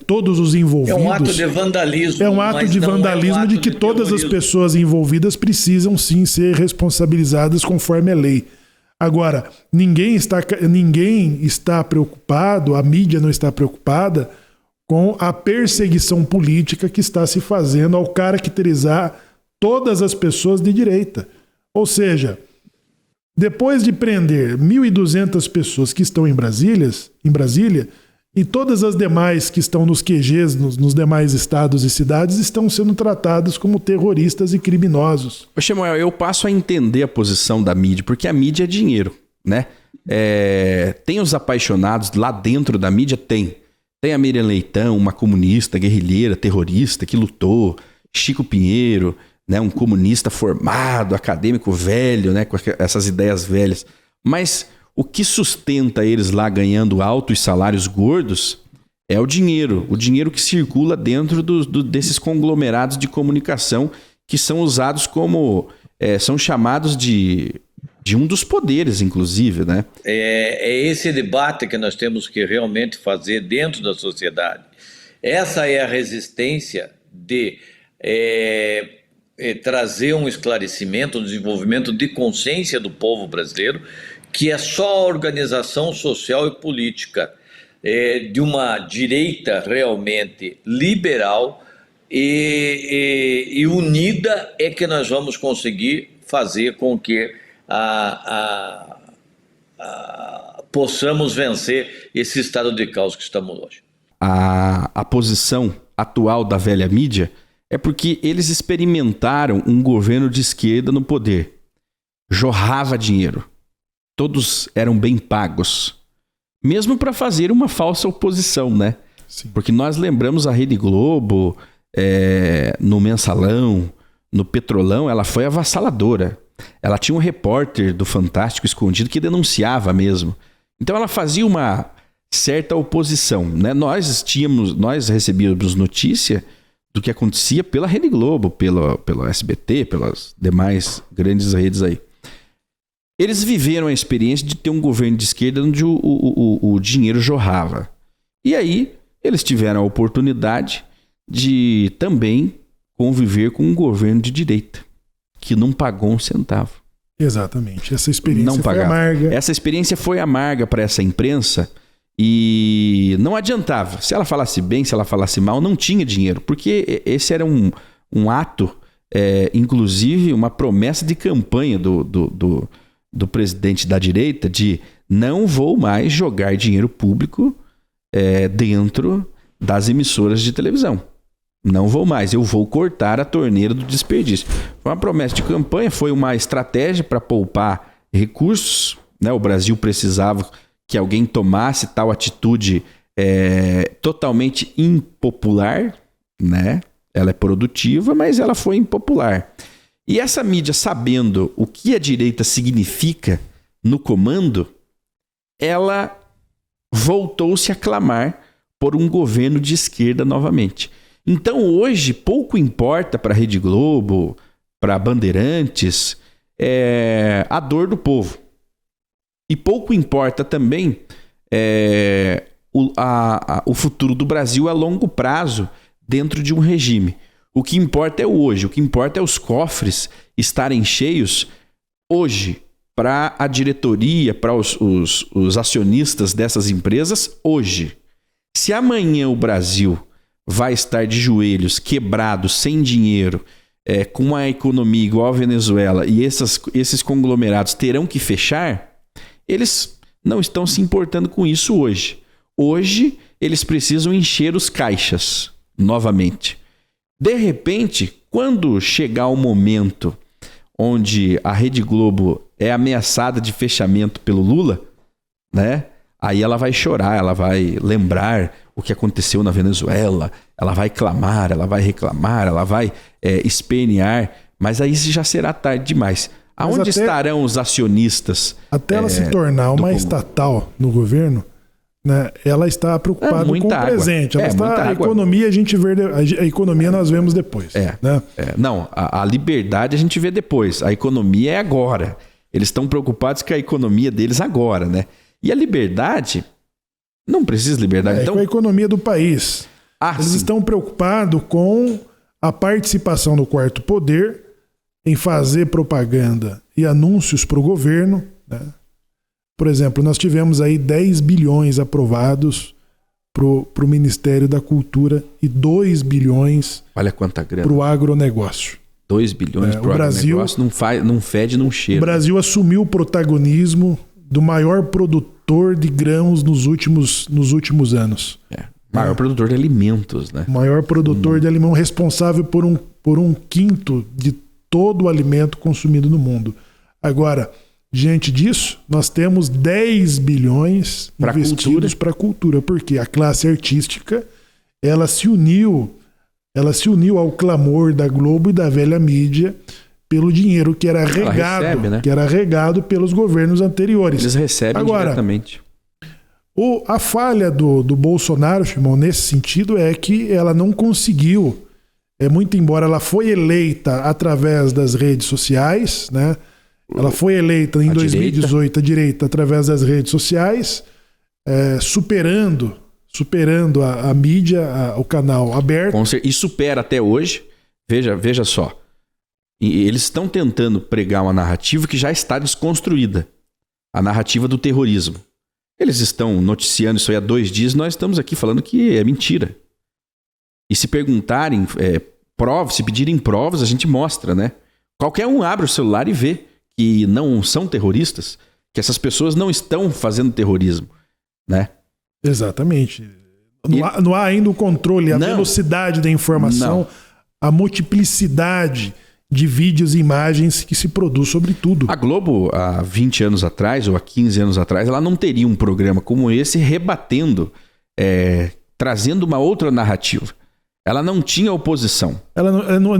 todos os envolvidos... É um ato de vandalismo. É um ato de vandalismo de que todas as pessoas envolvidas precisam, sim, ser responsabilizadas conforme a lei. Agora, ninguém está preocupado, a mídia não está preocupada com a perseguição política que está se fazendo ao caracterizar todas as pessoas de direita. Ou seja, depois de prender 1.200 pessoas que estão em Brasília, e todas as demais que estão nos QGs, nos demais estados e cidades, estão sendo tratados como terroristas e criminosos. Ô, Samuel, eu passo a entender a posição da mídia, porque a mídia é dinheiro, né? Tem os apaixonados lá dentro da mídia? Tem. Tem a Miriam Leitão, uma comunista, guerrilheira, terrorista, que lutou. Chico Pinheiro, né, um comunista formado, acadêmico velho, né, com essas ideias velhas. Mas o que sustenta eles lá ganhando altos salários gordos é o dinheiro que circula dentro desses conglomerados de comunicação que são usados como... são chamados de um dos poderes, inclusive, né? É esse debate que nós temos que realmente fazer dentro da sociedade. Essa é a resistência de trazer um esclarecimento, um desenvolvimento de consciência do povo brasileiro, que é só a organização social e política de uma direita realmente liberal e unida é que nós vamos conseguir fazer com que possamos vencer esse estado de caos que estamos hoje. A posição atual da velha mídia é porque eles experimentaram um governo de esquerda no poder. Jorrava dinheiro. Todos eram bem pagos. Mesmo para fazer uma falsa oposição, né? Sim. Porque nós lembramos a Rede Globo, no Mensalão, no Petrolão, ela foi avassaladora. Ela tinha um repórter do Fantástico escondido que denunciava mesmo. Então ela fazia uma certa oposição, né? Nós recebíamos notícia do que acontecia pela Rede Globo, pelo SBT, pelas demais grandes redes aí. Eles viveram a experiência de ter um governo de esquerda onde o dinheiro jorrava. E aí eles tiveram a oportunidade de também conviver com um governo de direita, que não pagou um centavo. Exatamente. Essa experiência foi amarga. Essa experiência foi amarga para essa imprensa e não adiantava. Se ela falasse bem, se ela falasse mal, não tinha dinheiro. Porque esse era um ato, inclusive uma promessa de campanha do presidente da direita de não vou mais jogar dinheiro público dentro das emissoras de televisão. Não vou mais, eu vou cortar a torneira do desperdício. Foi uma promessa de campanha, foi uma estratégia para poupar recursos, né? O Brasil precisava que alguém tomasse tal atitude totalmente impopular, né? Ela é produtiva, mas ela foi impopular. E essa mídia, sabendo o que a direita significa no comando, ela voltou-se a clamar por um governo de esquerda novamente. Então hoje pouco importa para a Rede Globo, para Bandeirantes, a dor do povo. E pouco importa também o futuro do Brasil a longo prazo dentro de um regime. O que importa é o hoje, o que importa é os cofres estarem cheios hoje para a diretoria, para os acionistas dessas empresas hoje. Se amanhã o Brasil vai estar de joelhos, quebrado, sem dinheiro, com uma economia igual a Venezuela e esses conglomerados terão que fechar, eles não estão se importando com isso hoje. Hoje, eles precisam encher os caixas novamente. De repente, quando chegar o momento onde a Rede Globo é ameaçada de fechamento pelo Lula, né? Aí ela vai chorar, ela vai lembrar o que aconteceu na Venezuela, ela vai clamar, ela vai reclamar, ela vai espernear, mas aí já será tarde demais. Aonde estarão os acionistas? Até ela se tornar uma estatal no governo, né, ela está preocupada com o presente. A economia, a economia nós vemos depois. Né? Não, a liberdade a gente vê depois. A economia é agora. Eles estão preocupados com a economia deles agora, né? E a liberdade, não precisa de liberdade. Então, com a economia do país. Eles estão preocupados com a participação do quarto poder em fazer propaganda e anúncios para o governo. Né? Por exemplo, nós tivemos aí 10 bilhões aprovados para o Ministério da Cultura e 2 bilhões olha quanta grana. Para o agronegócio. 2 bilhões para o agronegócio não fede, não cheira. O Brasil assumiu o protagonismo do maior produtor de grãos nos últimos anos. Maior produtor de alimentos, né? Maior produtor de alimentos, responsável por um quinto de todo o alimento consumido no mundo. Agora, diante disso, nós temos 10 bilhões investidos para a cultura, porque a classe artística ela se uniu ao clamor da Globo e da velha mídia pelo dinheiro que era regado pelos governos anteriores. Eles recebem diretamente. A falha do Bolsonaro, Shimon, nesse sentido é que ela não conseguiu, muito embora ela foi eleita através das redes sociais, né? Ela foi eleita em 2018 a direita através das redes sociais, superando a mídia, o canal aberto. E supera até hoje. Veja só. E eles estão tentando pregar uma narrativa que já está desconstruída. A narrativa do terrorismo. Eles estão noticiando isso aí há 2 dias, nós estamos aqui falando que é mentira. E se perguntarem provas, se pedirem provas, a gente mostra, né? Qualquer um abre o celular e vê que não são terroristas, que essas pessoas não estão fazendo terrorismo, né? Exatamente. Não há ainda o controle, a velocidade da informação, a multiplicidade de vídeos e imagens que se produz sobre tudo. A Globo, há 20 anos atrás, ou há 15 anos atrás, ela não teria um programa como esse rebatendo, trazendo uma outra narrativa. Ela não tinha oposição.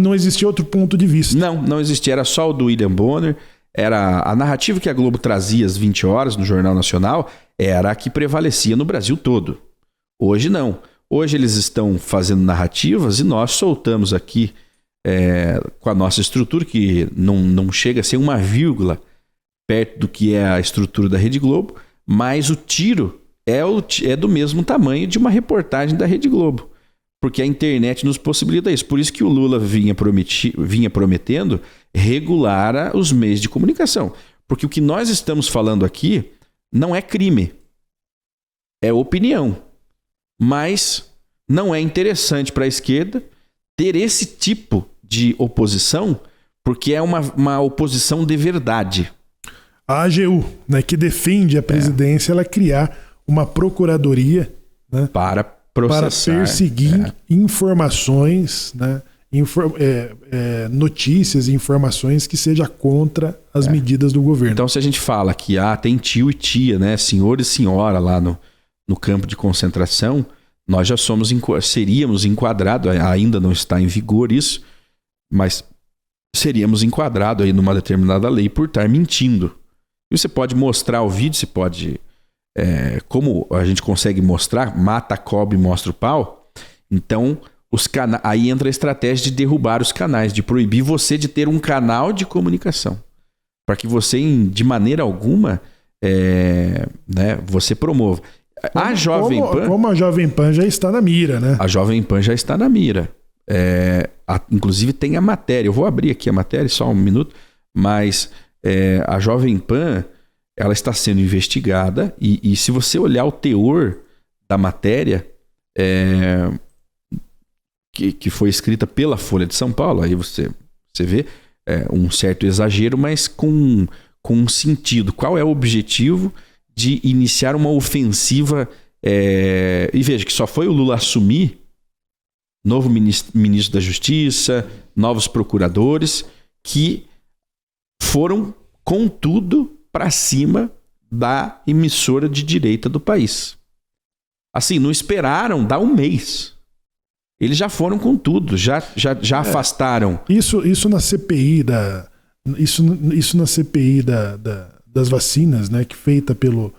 Não existia outro ponto de vista. Não existia. Era só o do William Bonner. Era a narrativa que a Globo trazia às 20 horas no Jornal Nacional, era a que prevalecia no Brasil todo. Hoje não. Hoje eles estão fazendo narrativas e nós soltamos aqui com a nossa estrutura, que não chega a ser uma vírgula perto do que é a estrutura da Rede Globo, mas o tiro é do mesmo tamanho de uma reportagem da Rede Globo. Porque a internet nos possibilita isso. Por isso que o Lula vinha prometendo regular os meios de comunicação. Porque o que nós estamos falando aqui não é crime. É opinião. Mas não é interessante para a esquerda ter esse tipo de oposição, porque é uma oposição de verdade. A AGU, né, que defende a presidência, ela criar uma procuradoria, né, para perseguir informações, né, notícias e informações que seja contra as medidas do governo. Então, se a gente fala que tem tio e tia, né, senhor e senhora lá no campo de concentração, nós já seríamos enquadrados, ainda não está em vigor isso, mas seríamos enquadrados aí numa determinada lei por estar mentindo. E você pode mostrar o vídeo, você pode... como a gente consegue mostrar, mata a cobra e mostra o pau. Então, aí entra a estratégia de derrubar os canais, de proibir você de ter um canal de comunicação. Para que você, de maneira alguma, você promova. A Jovem Pan... Como a Jovem Pan já está na mira, né? A Jovem Pan já está na mira. Inclusive tem a matéria. Eu vou abrir aqui a matéria, só um minuto. Mas a Jovem Pan, ela está sendo investigada. E se você olhar o teor da matéria, que foi escrita pela Folha de São Paulo, aí você vê um certo exagero, mas com um sentido. Qual é o objetivo de iniciar uma ofensiva? E veja que só foi o Lula assumir novo ministro da Justiça, novos procuradores, que foram com tudo para cima da emissora de direita do país. Assim, não esperaram dar um mês. Eles já foram com tudo, já afastaram. Isso na CPI isso na CPI das vacinas, né, que feita pelo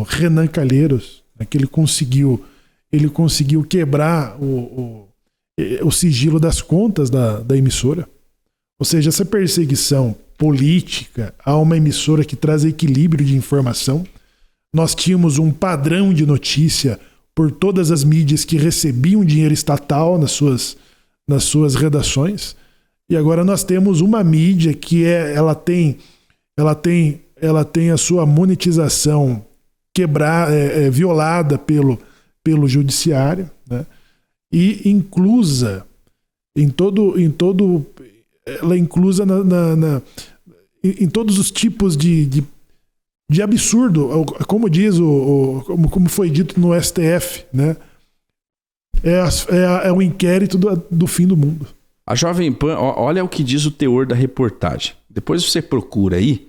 Renan Calheiros, né, que ele conseguiu quebrar o sigilo das contas da emissora. Ou seja, essa perseguição política a uma emissora que traz equilíbrio de informação. Nós tínhamos um padrão de notícia por todas as mídias que recebiam dinheiro estatal nas suas redações. E agora nós temos uma mídia que ela tem a sua monetização violada pelo judiciário, né? E inclusa ela é inclusa em todos os tipos de absurdo, como diz como foi dito no STF, né? É o inquérito do fim do mundo. A Jovem Pan, olha o que diz o teor da reportagem. Depois você procura aí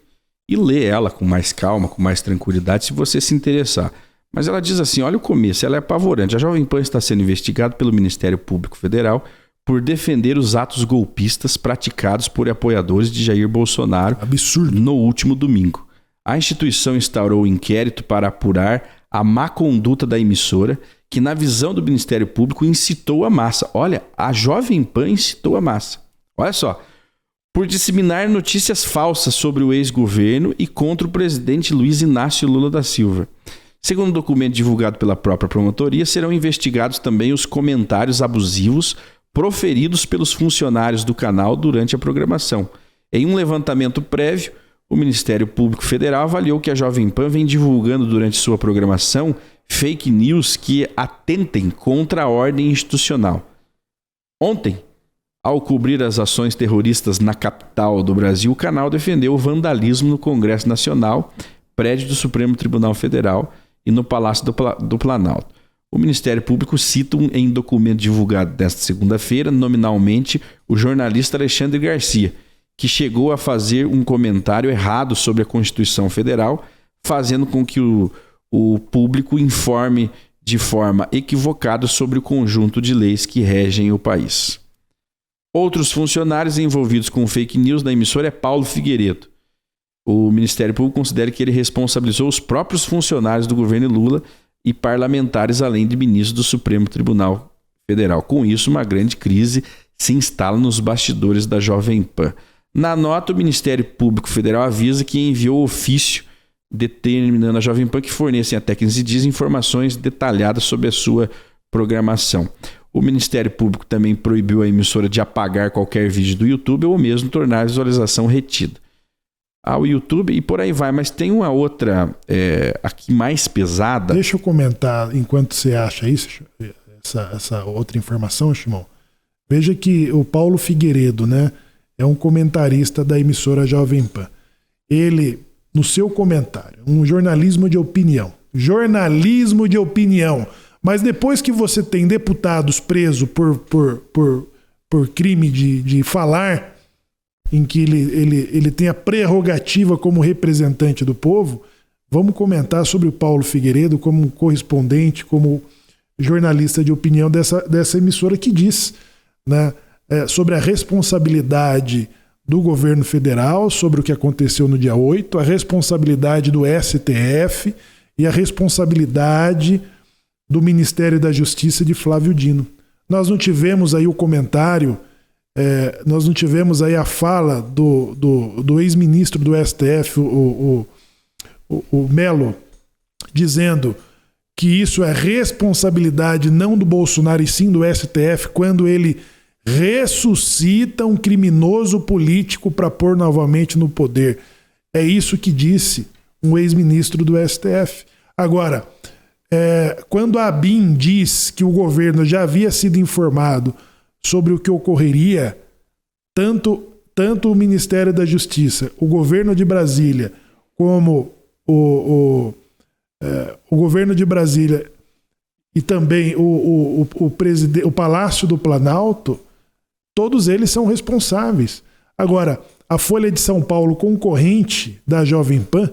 e lê ela com mais calma, com mais tranquilidade, se você se interessar. Mas ela diz assim, olha o começo, ela é apavorante. A Jovem Pan está sendo investigada pelo Ministério Público Federal por defender os atos golpistas praticados por apoiadores de Jair Bolsonaro. Absurdo. No último domingo. A instituição instaurou um inquérito para apurar a má conduta da emissora, que, na visão do Ministério Público, incitou a massa. Olha, a Jovem Pan incitou a massa. Olha só. Por disseminar notícias falsas sobre o ex-governo e contra o presidente Luiz Inácio Lula da Silva. Segundo um documento divulgado pela própria promotoria, serão investigados também os comentários abusivos proferidos pelos funcionários do canal durante a programação. Em um levantamento prévio, o Ministério Público Federal avaliou que a Jovem Pan vem divulgando durante sua programação fake news que atentem contra a ordem institucional. Ontem, ao cobrir as ações terroristas na capital do Brasil, o canal defendeu o vandalismo no Congresso Nacional, prédio do Supremo Tribunal Federal e no Palácio do Planalto. O Ministério Público cita em documento divulgado nesta segunda-feira, nominalmente, o jornalista Alexandre Garcia, que chegou a fazer um comentário errado sobre a Constituição Federal, fazendo com que o público informe de forma equivocada sobre o conjunto de leis que regem o país. Outros funcionários envolvidos com fake news na emissora é Paulo Figueiredo. O Ministério Público considera que ele responsabilizou os próprios funcionários do governo Lula e parlamentares, além de ministros do Supremo Tribunal Federal. Com isso, uma grande crise se instala nos bastidores da Jovem Pan. Na nota, o Ministério Público Federal avisa que enviou ofício determinando a Jovem Pan que forneça em até 15 dias informações detalhadas sobre a sua programação. O Ministério Público também proibiu a emissora de apagar qualquer vídeo do YouTube ou mesmo tornar a visualização retida ao YouTube e por aí vai. Mas tem uma outra aqui mais pesada. Deixa eu comentar enquanto você acha isso, essa outra informação, Shimon. Veja que o Paulo Figueiredo, né, é um comentarista da emissora Jovem Pan. Ele, no seu comentário, um jornalismo de opinião. Mas depois que você tem deputados presos por crime de falar, em que ele tem a prerrogativa como representante do povo, vamos comentar sobre o Paulo Figueiredo como correspondente, como jornalista de opinião dessa emissora que diz, né, sobre a responsabilidade do governo federal, sobre o que aconteceu no dia 8, a responsabilidade do STF e a responsabilidade do Ministério da Justiça de Flávio Dino. Nós não tivemos aí o comentário, nós não tivemos aí a fala do ex-ministro do STF, o Melo, dizendo que isso é responsabilidade não do Bolsonaro e sim do STF, quando ele ressuscita um criminoso político para pôr novamente no poder. É isso que disse um ex-ministro do STF. Agora, quando a ABIN diz que o governo já havia sido informado sobre o que ocorreria, tanto o Ministério da Justiça, o governo de Brasília, como o governo de Brasília e também o Palácio do Planalto, todos eles são responsáveis. Agora, a Folha de São Paulo, concorrente da Jovem Pan,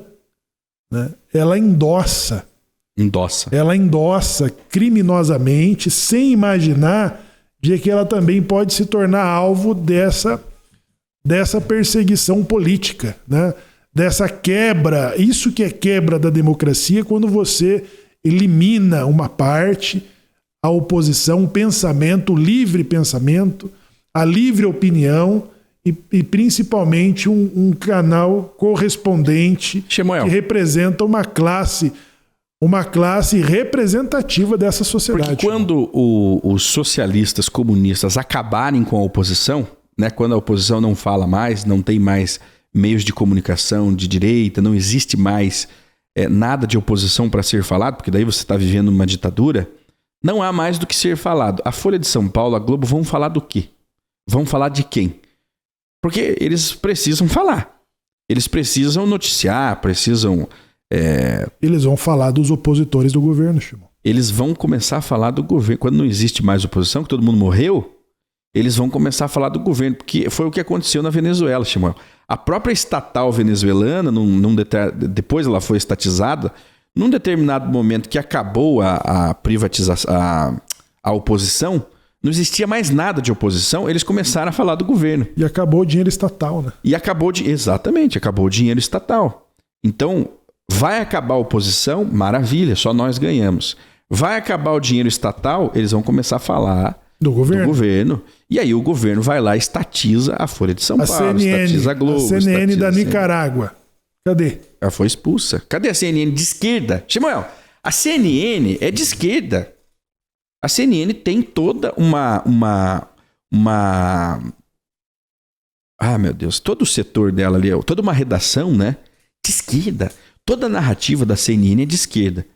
né, ela endossa criminosamente, sem imaginar de que ela também pode se tornar alvo dessa perseguição política, né? Dessa quebra. Isso que é quebra da democracia, quando você elimina uma parte, a oposição, o pensamento, o livre pensamento, a livre opinião e principalmente um canal correspondente Shemuel, que representa uma classe representativa dessa sociedade. porque quando os socialistas comunistas acabarem com a oposição, né, quando a oposição não fala mais, não tem mais meios de comunicação de direita, não existe mais nada de oposição para ser falado, porque daí você está vivendo uma ditadura, não há mais do que ser falado. A Folha de São Paulo, a Globo, vão falar do quê? Vão falar de quem? Porque eles precisam falar. Eles precisam noticiar, precisam... Eles vão falar dos opositores do governo, Shimon. Eles vão começar a falar do governo. Quando não existe mais oposição, que todo mundo morreu, eles vão começar a falar do governo, porque foi o que aconteceu na Venezuela, Shimon. A própria estatal venezuelana, depois ela foi estatizada, num determinado momento que acabou a privatização, a oposição, não existia mais nada de oposição, eles começaram a falar do governo. E acabou o dinheiro estatal, né? Exatamente, acabou o dinheiro estatal. Então, vai acabar a oposição, maravilha, só nós ganhamos. Vai acabar o dinheiro estatal, eles vão começar a falar do governo. E aí o governo vai lá e estatiza a Folha de São Paulo, estatiza a Globo. A CNN da Nicarágua. Cadê? Ela foi expulsa. Cadê a CNN de esquerda? Shemuel, a CNN é de esquerda. A CNN tem toda meu Deus, todo o setor dela ali, toda uma redação, né, de esquerda. Toda a narrativa da CNN é de esquerda.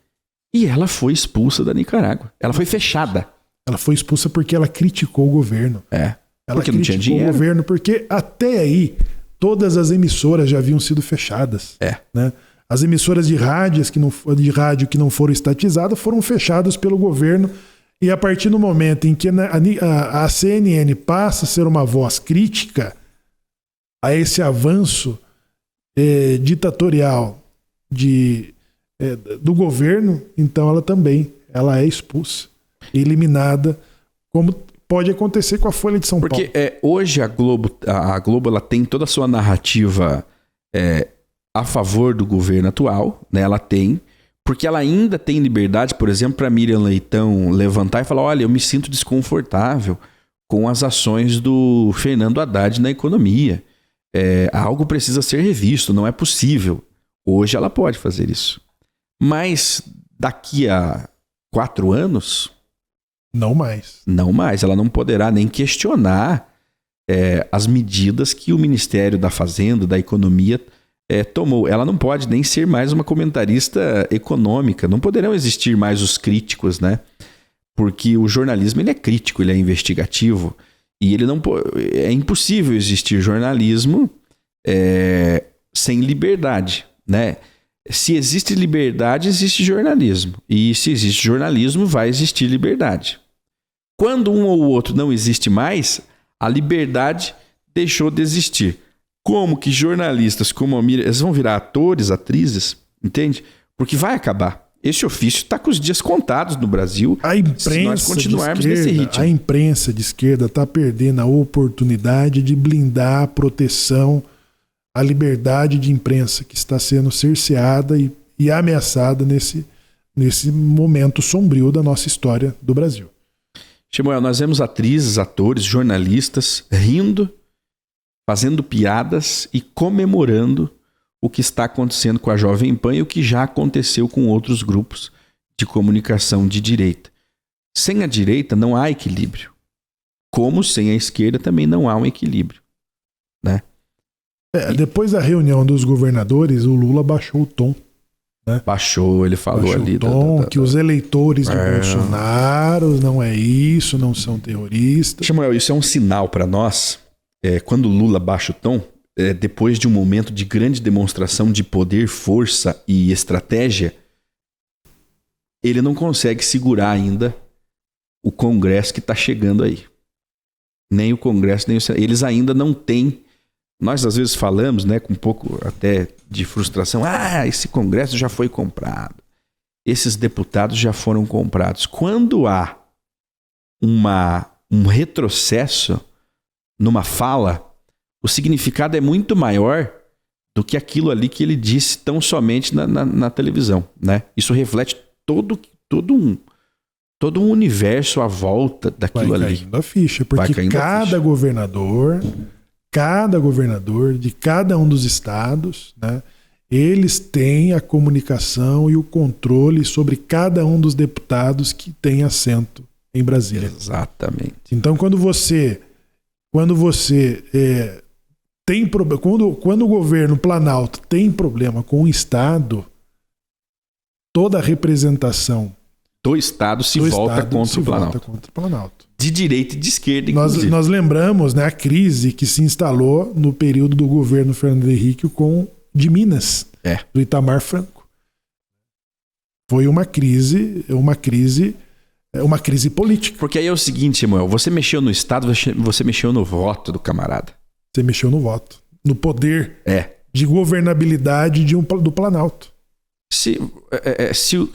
E ela foi expulsa da Nicarágua. Ela foi fechada. Ela foi expulsa porque ela criticou o governo. Ela porque não tinha dinheiro. O governo, porque até aí todas as emissoras já haviam sido fechadas. Né? As emissoras de rádio que não foram estatizadas foram fechadas pelo governo. E a partir do momento em que a CNN passa a ser uma voz crítica a esse avanço ditatorial do governo, então ela é expulsa, eliminada, como pode acontecer com a Folha de São Paulo. Porque hoje a Globo ela tem toda a sua narrativa a favor do governo atual, né? Ela tem, porque ela ainda tem liberdade, por exemplo, para Miriam Leitão levantar e falar: olha, eu me sinto desconfortável com as ações do Fernando Haddad na economia. Algo precisa ser revisto, não é possível. Hoje ela pode fazer isso. Mas daqui a 4 anos... Não mais. Não mais. Ela não poderá nem questionar as medidas que o Ministério da Fazenda, da Economia, tomou. Ela não pode nem ser mais uma comentarista econômica. Não poderão existir mais os críticos, né? Porque o jornalismo ele é crítico, ele é investigativo. E ele não é impossível existir jornalismo sem liberdade, né? Se existe liberdade, existe jornalismo. E se existe jornalismo, vai existir liberdade. Quando um ou outro não existe mais, a liberdade deixou de existir. Como que jornalistas como a Miriam, eles vão virar atores, atrizes, entende? Porque vai acabar. Esse ofício está com os dias contados no Brasil. A imprensa se nós continuarmos nesse ritmo. A imprensa de esquerda está perdendo a oportunidade de blindar a proteção, a liberdade de imprensa que está sendo cerceada e ameaçada nesse momento sombrio da nossa história do Brasil. Shemuel, nós vemos atrizes, atores, jornalistas rindo, fazendo piadas e comemorando o que está acontecendo com a Jovem Pan e o que já aconteceu com outros grupos de comunicação de direita. Sem a direita não há equilíbrio. Como sem a esquerda também não há um equilíbrio, né? Depois da reunião dos governadores, o Lula baixou o tom. Né? Baixou, ele falou baixou ali. O tom que os eleitores de Bolsonaro não é isso, não são terroristas. Samuel, isso é um sinal para nós. Quando o Lula baixa o tom, depois de um momento de grande demonstração de poder, força e estratégia, ele não consegue segurar ainda o Congresso que está chegando aí. Nem o Congresso, nem o Senado. Eles ainda não têm... Nós às vezes falamos, né, com um pouco até de frustração, esse Congresso já foi comprado. Esses deputados já foram comprados. Quando há um retrocesso numa fala, o significado é muito maior do que aquilo ali que ele disse tão somente na televisão, né? Isso reflete todo um universo à volta daquilo ali. Vai caindo a ficha, porque cada governador de cada um dos estados, né, eles têm a comunicação e o controle sobre cada um dos deputados que tem assento em Brasília. Exatamente. Então, quando o governo Planalto tem problema com o estado, toda a representação do estado se volta contra o Planalto. De direita e de esquerda, inclusive. Nós lembramos, né, a crise que se instalou no período do governo Fernando Henrique de Minas, do Itamar Franco. Foi uma crise política. Porque aí é o seguinte, Samuel, você mexeu no estado, você mexeu no voto do camarada. Você mexeu no voto, no poder de governabilidade do Planalto. Se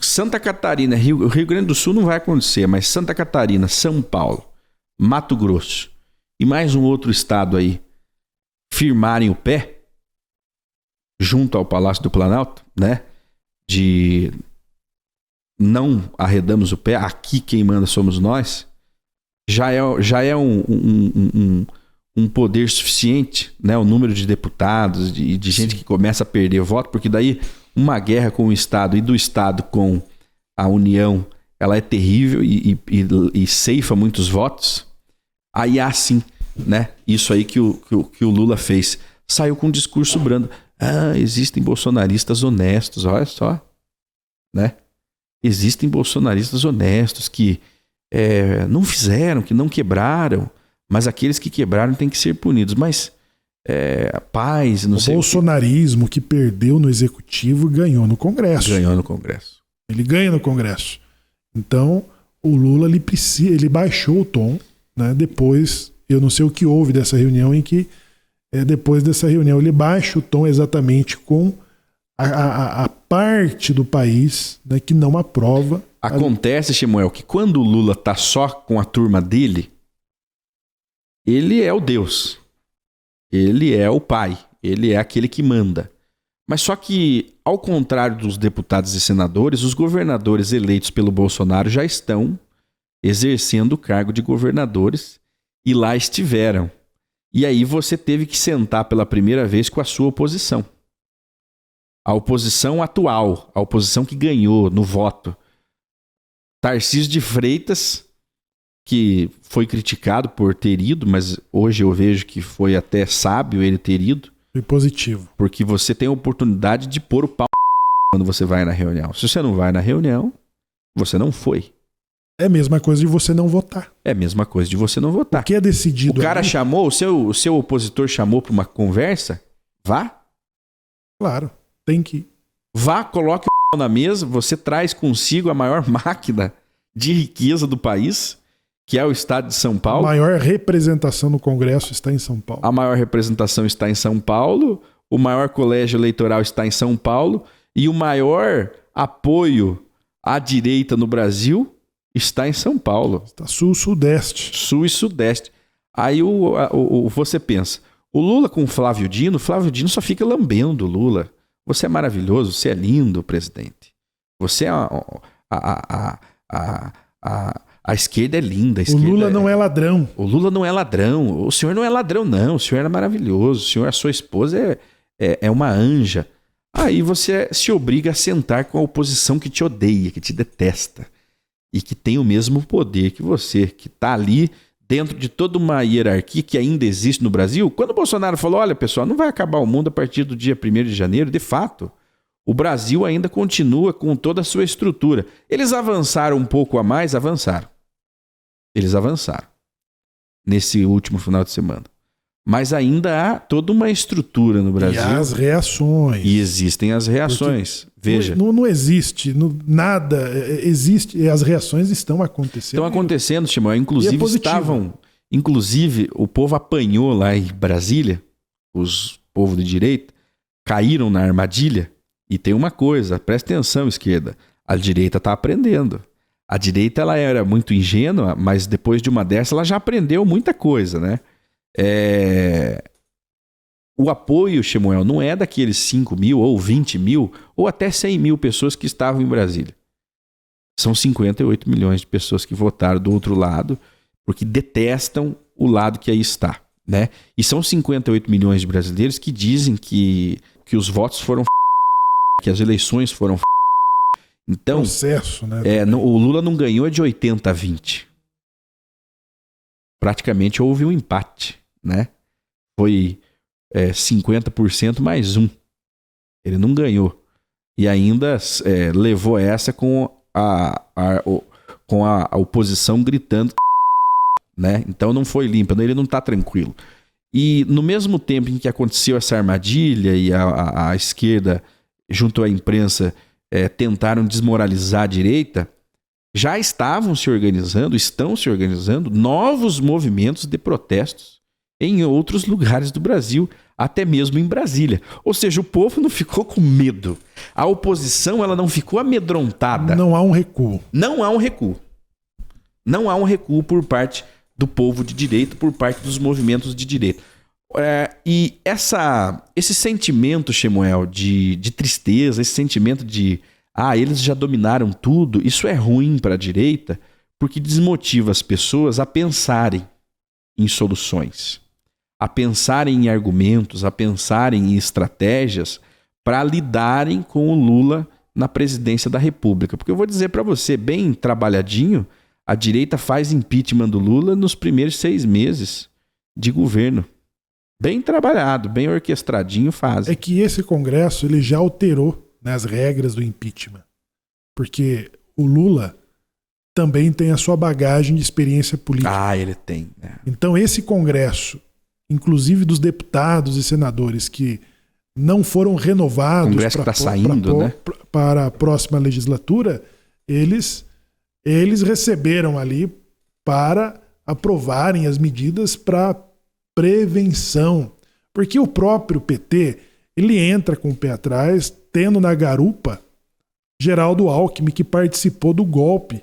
Santa Catarina, Rio Grande do Sul não vai acontecer, mas Santa Catarina, São Paulo, Mato Grosso e mais um outro estado aí firmarem o pé junto ao Palácio do Planalto, né? De não arredamos o pé, aqui quem manda somos nós, já é um poder suficiente, né? O número de deputados, de gente que começa a perder voto, porque daí uma guerra com o Estado e do Estado com a União, ela é terrível e ceifa muitos votos. Aí há sim, né? Isso aí que o Lula fez. Saiu com um discurso brando. Existem bolsonaristas honestos, olha só, né? Existem bolsonaristas honestos que não fizeram, que não quebraram, mas aqueles que quebraram têm que ser punidos. Mas paz, não sei. O bolsonarismo que perdeu no executivo ganhou no Congresso. Ele ganha no Congresso. Então, o Lula ele baixou o tom, né? Depois, eu não sei o que houve dessa reunião em que depois dessa reunião ele baixa o tom exatamente com a parte do país, né, que não aprova. Acontece, Samuel, que quando o Lula tá só com a turma dele, ele é o Deus. Ele é o pai. Ele é aquele que manda. Mas só que, ao contrário dos deputados e senadores, os governadores eleitos pelo Bolsonaro já estão exercendo o cargo de governadores e lá estiveram. E aí você teve que sentar pela primeira vez com a sua oposição. A oposição atual, a oposição que ganhou no voto. Tarcísio de Freitas, que foi criticado por ter ido, mas hoje eu vejo que foi até sábio ele ter ido. Foi positivo. Porque você tem a oportunidade de pôr o pau quando você vai na reunião. Se você não vai na reunião, você não foi. É a mesma coisa de você não votar. É a mesma coisa de você não votar. O que é decidido? O cara chamou, o seu opositor chamou para uma conversa, vá. Claro, tem que ir. Vá, coloque o na mesa, você traz consigo a maior máquina de riqueza do país, que é o estado de São Paulo. A maior representação no Congresso está em São Paulo. A maior representação está em São Paulo, o maior colégio eleitoral está em São Paulo e o maior apoio à direita no Brasil está em São Paulo. Está sul-sudeste. Sul e sudeste. Aí você pensa, o Lula com o Flávio Dino só fica lambendo o Lula. Você é maravilhoso, você é lindo, presidente. Você é a esquerda é linda. O Lula não é ladrão. O Lula não é ladrão. O senhor não é ladrão, não. O senhor é maravilhoso. O senhor, a sua esposa é uma anja. Aí você se obriga a sentar com a oposição que te odeia, que te detesta. E que tem o mesmo poder que você, que está ali dentro de toda uma hierarquia que ainda existe no Brasil. Quando o Bolsonaro falou, olha pessoal, não vai acabar o mundo a partir do dia 1º de janeiro, de fato, o Brasil ainda continua com toda a sua estrutura. Eles avançaram um pouco a mais, avançaram. Eles avançaram nesse último final de semana. Mas ainda há toda uma estrutura no Brasil. E as reações. E existem as reações. Veja. Não existe, nada existe, e as reações estão acontecendo. Estão acontecendo, Timão. Inclusive, o povo apanhou lá em Brasília, os povos de direita, caíram na armadilha. E tem uma coisa, presta atenção, esquerda. A direita está aprendendo. A direita ela era muito ingênua, mas depois de uma dessa ela já aprendeu muita coisa, né? O apoio, Shemuel, não é daqueles 5 mil ou 20 mil ou até 100 mil pessoas que estavam em Brasília. São 58 milhões de pessoas que votaram do outro lado porque detestam o lado que aí está, né? E são 58 milhões de brasileiros que dizem que os votos foram que as eleições foram então, processo, né? O Lula não ganhou de 80 a 20. Praticamente houve um empate, né? Foi 50% mais 1. Ele não ganhou. E ainda levou essa com a oposição gritando, né? Então não foi limpa, ele não está tranquilo. E no mesmo tempo em que aconteceu essa armadilha e a esquerda, junto à imprensa, tentaram desmoralizar a direita, já estão se organizando novos movimentos de protestos em outros lugares do Brasil, até mesmo em Brasília. Ou seja, o povo não ficou com medo. A oposição ela não ficou amedrontada. Não há um recuo. Não há um recuo. Não há um recuo por parte do povo de direita, por parte dos movimentos de direita. E esse sentimento, Shemuel, de tristeza, esse sentimento de eles já dominaram tudo, isso é ruim para a direita porque desmotiva as pessoas a pensarem em soluções, a pensarem em argumentos, a pensarem em estratégias para lidarem com o Lula na presidência da República. Porque eu vou dizer para você, bem trabalhadinho, a direita faz impeachment do Lula nos primeiros 6 meses de governo. Bem trabalhado, bem orquestradinho faz. É que esse Congresso ele já alterou, né, as regras do impeachment. Porque o Lula também tem a sua bagagem de experiência política. Ele tem. Né? Então esse Congresso, inclusive dos deputados e senadores que não foram renovados para a próxima legislatura, eles receberam ali para aprovarem as medidas para prevenção. Porque o próprio PT, ele entra com o pé atrás, tendo na garupa Geraldo Alckmin, que participou do golpe,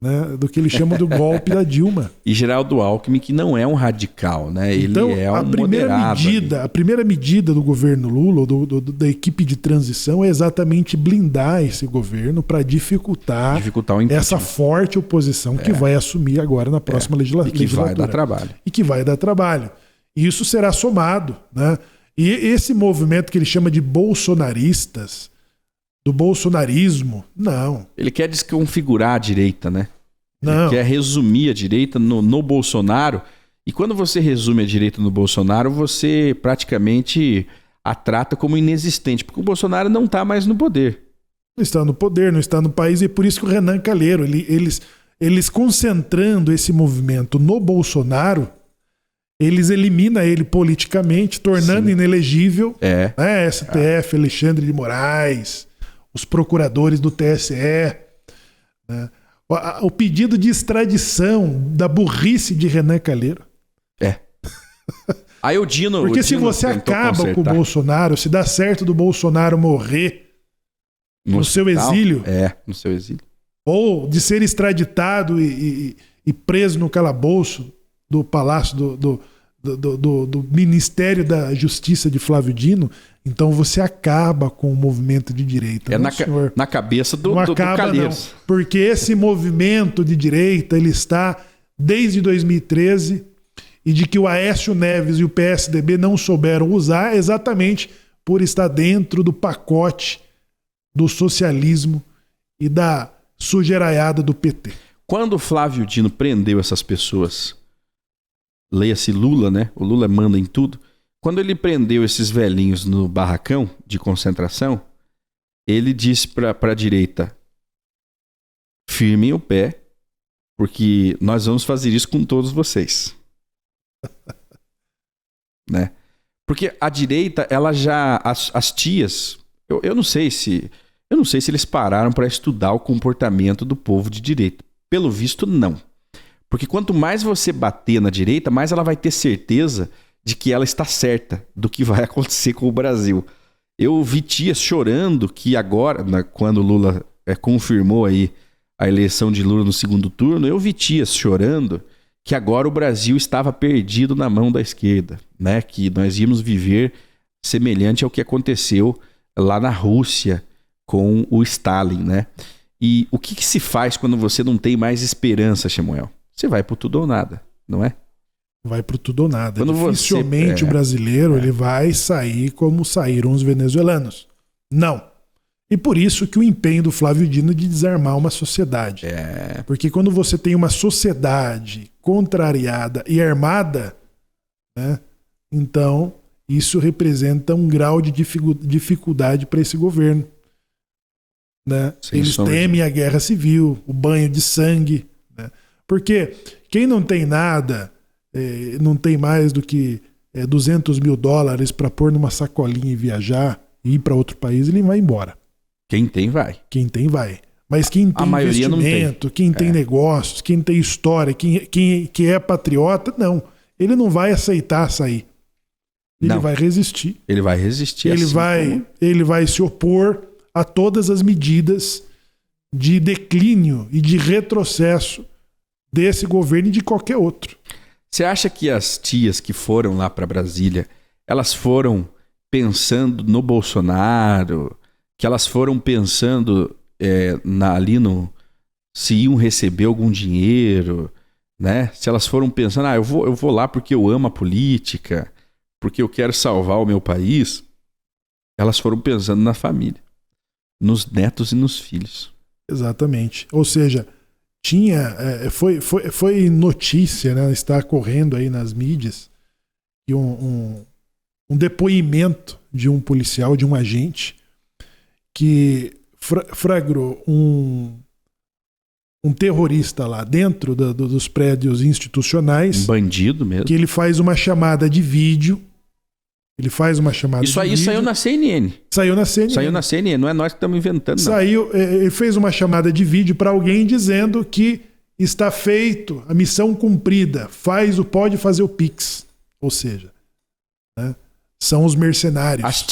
né, do que ele chama do golpe da Dilma. E Geraldo Alckmin, que não é um radical, né? Então, ele é um moderado. A primeira medida do governo Lula, da equipe de transição, é exatamente blindar esse governo para dificultar o essa forte oposição que vai assumir agora na próxima legislatura. E que vai dar trabalho. E isso será somado, né? E esse movimento que ele chama de bolsonaristas, do bolsonarismo, não. Ele quer desconfigurar a direita, né? Não. Ele quer resumir a direita no Bolsonaro. E quando você resume a direita no Bolsonaro, você praticamente a trata como inexistente, porque o Bolsonaro não está mais no poder. Não está no poder, não está no país, e por isso que o Renan Calheiro, eles concentrando esse movimento no Bolsonaro, eles eliminam ele politicamente, tornando inelegível STF, Alexandre de Moraes, os procuradores do TSE, né? O pedido de extradição da burrice de Renan Calheiro. Aí o Dino. Porque se você acaba com o Bolsonaro, se dá certo do Bolsonaro morrer no seu exílio. No seu exílio. Ou de ser extraditado e preso no calabouço do Palácio do Ministério da Justiça de Flávio Dino, então você acaba com o movimento de direita. Na cabeça do Calheiros. Não, porque esse movimento de direita ele está desde 2013 e de que o Aécio Neves e o PSDB não souberam usar exatamente por estar dentro do pacote do socialismo e da sujeiraiada do PT. Quando o Flávio Dino prendeu essas pessoas, leia-se Lula, né? O Lula manda em tudo. Quando ele prendeu esses velhinhos no barracão de concentração, ele disse para a direita: firmem o pé, porque nós vamos fazer isso com todos vocês. né? Porque a direita, ela já... As tias... Eu não sei se eles pararam para estudar o comportamento do povo de direita. Pelo visto, não. Porque quanto mais você bater na direita, mais ela vai ter certeza de que ela está certa do que vai acontecer com o Brasil. Eu vi tias chorando que agora, quando Lula confirmou aí a eleição de Lula no segundo turno, eu vi tias chorando que agora o Brasil estava perdido na mão da esquerda, né? Que nós íamos viver semelhante ao que aconteceu lá na Rússia com o Stalin, né? E o que se faz quando você não tem mais esperança, Samuel? Você vai pro tudo ou nada, não é? Vai pro tudo ou nada. Quando dificilmente o brasileiro ele vai sair como saíram os venezuelanos. Não. E por isso que o empenho do Flávio Dino de desarmar uma sociedade. Porque quando você tem uma sociedade contrariada e armada, né, então isso representa um grau de dificuldade para esse governo. Né? Eles temem a guerra civil, o banho de sangue. Né? Porque quem não tem nada, não tem mais do que $200 mil para pôr numa sacolinha e viajar e ir para outro país, ele vai embora. Quem tem, vai. Quem tem, vai. Mas quem tem investimento, quem tem negócios, quem tem história, quem é patriota, não. Ele não vai aceitar sair. Ele vai resistir. Ele vai resistir. Ele vai se opor a todas as medidas de declínio e de retrocesso desse governo e de qualquer outro. Você acha que as tias que foram lá para Brasília, elas foram pensando no Bolsonaro, que elas foram pensando se iam receber algum dinheiro, né? Se elas foram pensando, eu vou lá porque eu amo a política, porque eu quero salvar o meu país, elas foram pensando na família, nos netos e nos filhos. Exatamente. Ou seja, foi notícia, né? Está correndo aí nas mídias, que um depoimento de um policial, de um agente, que flagrou um terrorista lá dentro dos prédios institucionais. Um bandido mesmo. Que ele faz uma chamada de vídeo. Isso aí saiu na CNN. Saiu na CNN, não é nós que estamos inventando, não. Ele fez uma chamada de vídeo para alguém dizendo que está feito, a missão cumprida, pode fazer o Pix. Ou seja, né? São os mercenários. As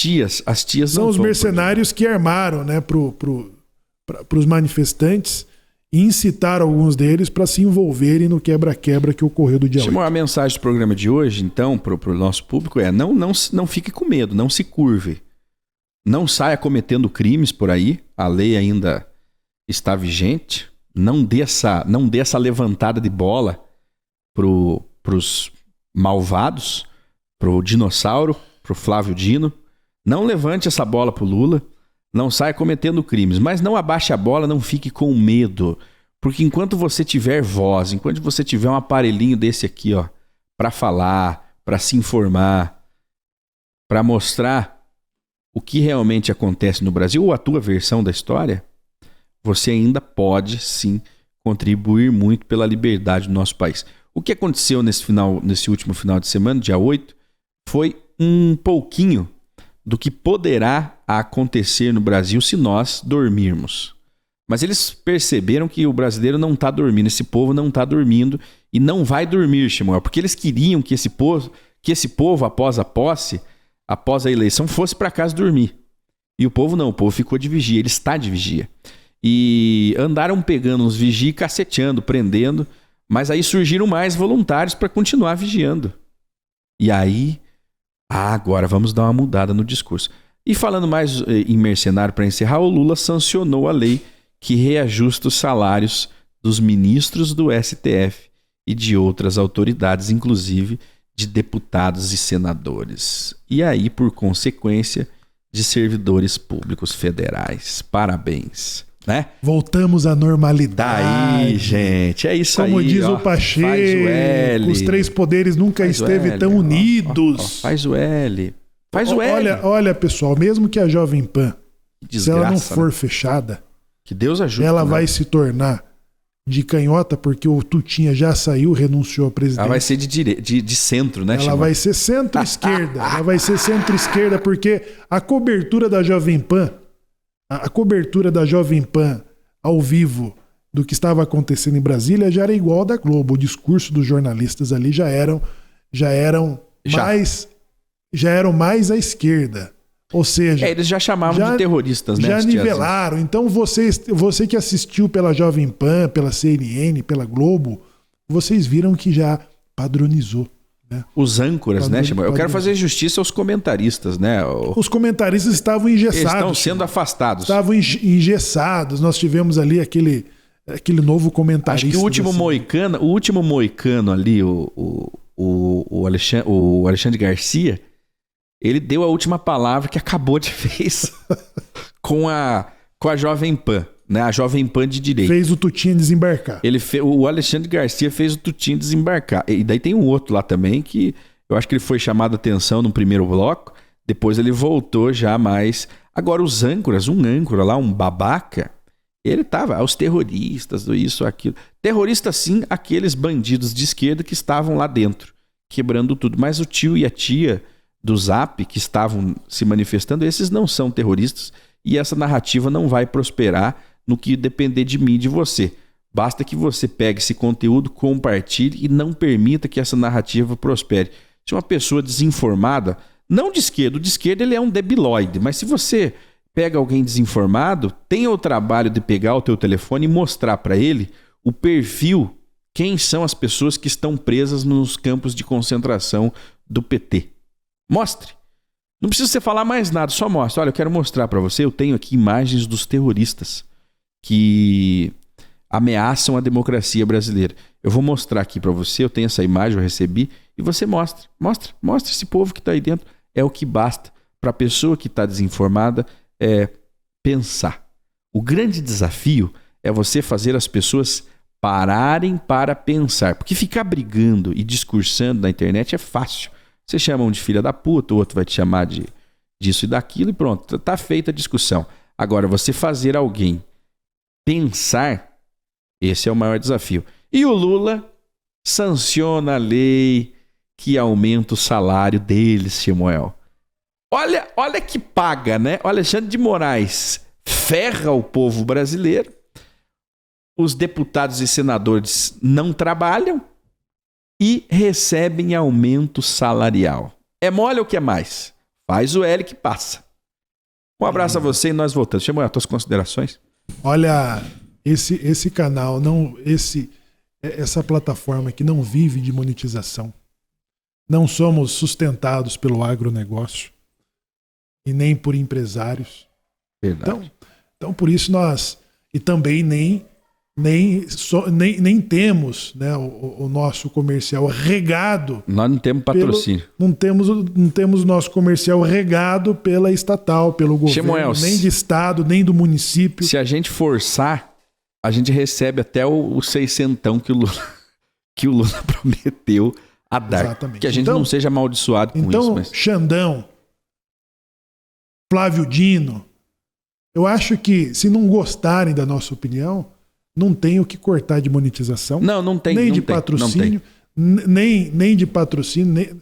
tias são os mercenários que armaram, né, pros manifestantes e incitaram alguns deles para se envolverem no quebra-quebra que ocorreu do dia 8. A mensagem do programa de hoje, então, pro nosso público não fique com medo, não se curve. Não saia cometendo crimes por aí, a lei ainda está vigente. Não dê essa levantada de bola pros malvados, pro dinossauro, pro Flávio Dino. Não levante essa bola pro Lula. Não saia cometendo crimes. Mas não abaixe a bola, não fique com medo. Porque enquanto você tiver voz, enquanto você tiver um aparelhinho desse aqui, ó, para falar, para se informar, para mostrar o que realmente acontece no Brasil, ou a tua versão da história, você ainda pode, sim, contribuir muito pela liberdade do nosso país. O que aconteceu nesse último final de semana, dia 8, foi um pouquinho do que poderá acontecer no Brasil se nós dormirmos. Mas eles perceberam que o brasileiro não está dormindo, esse povo não está dormindo e não vai dormir, Samuel, porque eles queriam que esse povo, após a posse, após a eleição, fosse para casa dormir. E o povo não, o povo ficou de vigia, ele está de vigia. E andaram pegando uns vigia e caceteando, prendendo, mas aí surgiram mais voluntários para continuar vigiando. E aí, agora vamos dar uma mudada no discurso. E falando mais em mercenário para encerrar, o Lula sancionou a lei que reajusta os salários dos ministros do STF e de outras autoridades, inclusive de deputados e senadores. E aí, por consequência, de servidores públicos federais. Parabéns. Né? Voltamos à normalidade. Daí, gente, é isso. Como aí. Como diz o Pacheco, os três poderes nunca esteve tão unidos. Faz o L. Faz o L. Olha, pessoal, mesmo que a Jovem Pan, se ela não for fechada, que Deus ajude, ela vai se tornar de canhota, porque o Tutinha já saiu, renunciou à presidência. Ela vai ser de centro, né? Ela vai ser centro-esquerda. Ela vai ser centro-esquerda porque a cobertura da Jovem Pan, ao vivo do que estava acontecendo em Brasília já era igual ao da Globo. O discurso dos jornalistas ali já eram mais à esquerda. Ou seja... eles já chamavam de terroristas, né? Já nivelaram. Então você que assistiu pela Jovem Pan, pela CNN, pela Globo, vocês viram que já padronizou. Né? Os âncoras, né, Chimão? Eu quero fazer justiça aos comentaristas, né? Os comentaristas estavam engessados. Eles estão sendo afastados. Estavam engessados. Nós tivemos ali aquele novo comentarista. Acho que o último moicano ali, o Alexandre Garcia, ele deu a última palavra que acabou de vez com a Jovem Pan, né? A Jovem Pan de direita. Fez o Tutinha desembarcar. O Alexandre Garcia fez o Tutinha desembarcar. E daí tem um outro lá também que eu acho que ele foi chamado a atenção no primeiro bloco, depois ele voltou já mais. Agora os âncoras, um âncora lá, um babaca, ele tava aos terroristas, do isso, aquilo. Terroristas sim, aqueles bandidos de esquerda que estavam lá dentro, quebrando tudo. Mas o tio e a tia do Zap que estavam se manifestando, esses não são terroristas e essa narrativa não vai prosperar no que depender de mim e de você. Basta que você pegue esse conteúdo, compartilhe e não permita que essa narrativa prospere. Se uma pessoa desinformada, não de esquerda, o de esquerda ele é um debilóide, mas se você pega alguém desinformado, tenha o trabalho de pegar o teu telefone e mostrar para ele o perfil, quem são as pessoas que estão presas nos campos de concentração do PT. Mostre. Não precisa você falar mais nada, só mostre. Olha, eu quero mostrar para você, eu tenho aqui imagens dos terroristas que ameaçam a democracia brasileira. Eu vou mostrar aqui para você, eu tenho essa imagem, eu recebi, e você mostre esse povo que está aí dentro. É o que basta para a pessoa que está desinformada pensar. O grande desafio é você fazer as pessoas pararem para pensar, porque ficar brigando e discursando na internet é fácil. Você chama um de filha da puta, o outro vai te chamar disso e daquilo e pronto, tá feita a discussão. Agora, você fazer alguém pensar, esse é o maior desafio. E o Lula sanciona a lei que aumenta o salário deles, Samuel. Olha que paga, né? O Alexandre de Moraes ferra o povo brasileiro, os deputados e senadores não trabalham, e recebem aumento salarial. É mole ou que é mais? Faz o L que passa. Um abraço a você e nós voltamos. Chama as tuas considerações. Olha, esse canal, essa plataforma que não vive de monetização. Não somos sustentados pelo agronegócio e nem por empresários. Verdade. Então por isso nós... E também nem temos, né, o nosso comercial regado. Nós não temos patrocínio. Não temos o nosso comercial regado pela estatal, pelo governo, Samuel, nem de estado, nem do município. Se a gente forçar, a gente recebe até o 600 que o Lula prometeu a dar. Exatamente. Que a gente não seja amaldiçoado com isso. Então, mas... Xandão, Flávio Dino, eu acho que se não gostarem da nossa opinião, não tem o que cortar de monetização. Não tem. Nem não de tem, patrocínio. Nem de patrocínio. Nem... O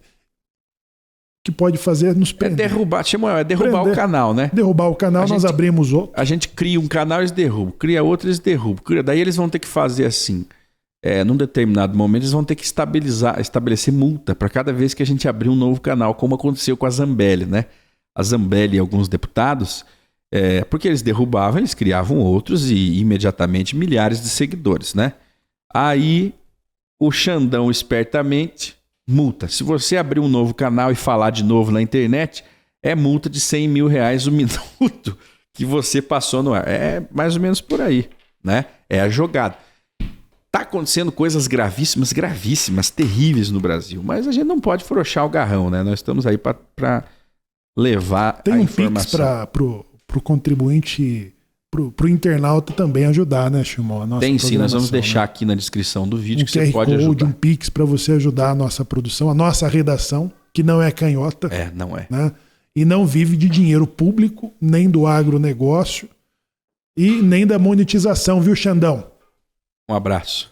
que pode fazer é nos prender. É derrubar o canal, né? Derrubar o canal, nós abrimos outro. A gente cria um canal, eles derrubam. Cria outro, eles derrubam. Daí eles vão ter que fazer assim. Num determinado momento, eles vão ter que estabelecer multa para cada vez que a gente abrir um novo canal, como aconteceu com a Zambelli, né? A Zambelli e alguns deputados... porque eles derrubavam, eles criavam outros e imediatamente milhares de seguidores, né? Aí o Xandão espertamente multa. Se você abrir um novo canal e falar de novo na internet, é multa de R$100 mil o minuto que você passou no ar. É mais ou menos por aí, né? É a jogada. Tá acontecendo coisas gravíssimas, terríveis no Brasil, mas a gente não pode afrouxar o garrão, né? Nós estamos aí para levar Tem a um informação. Pix pro contribuinte, pro internauta também ajudar, né, Chimó? Tem sim, nós vamos deixar aqui na descrição do vídeo que você pode ajudar. Um Pix para você ajudar a nossa produção, a nossa redação, que não é canhota. Não é. Né? E não vive de dinheiro público, nem do agronegócio e nem da monetização, viu, Xandão? Um abraço.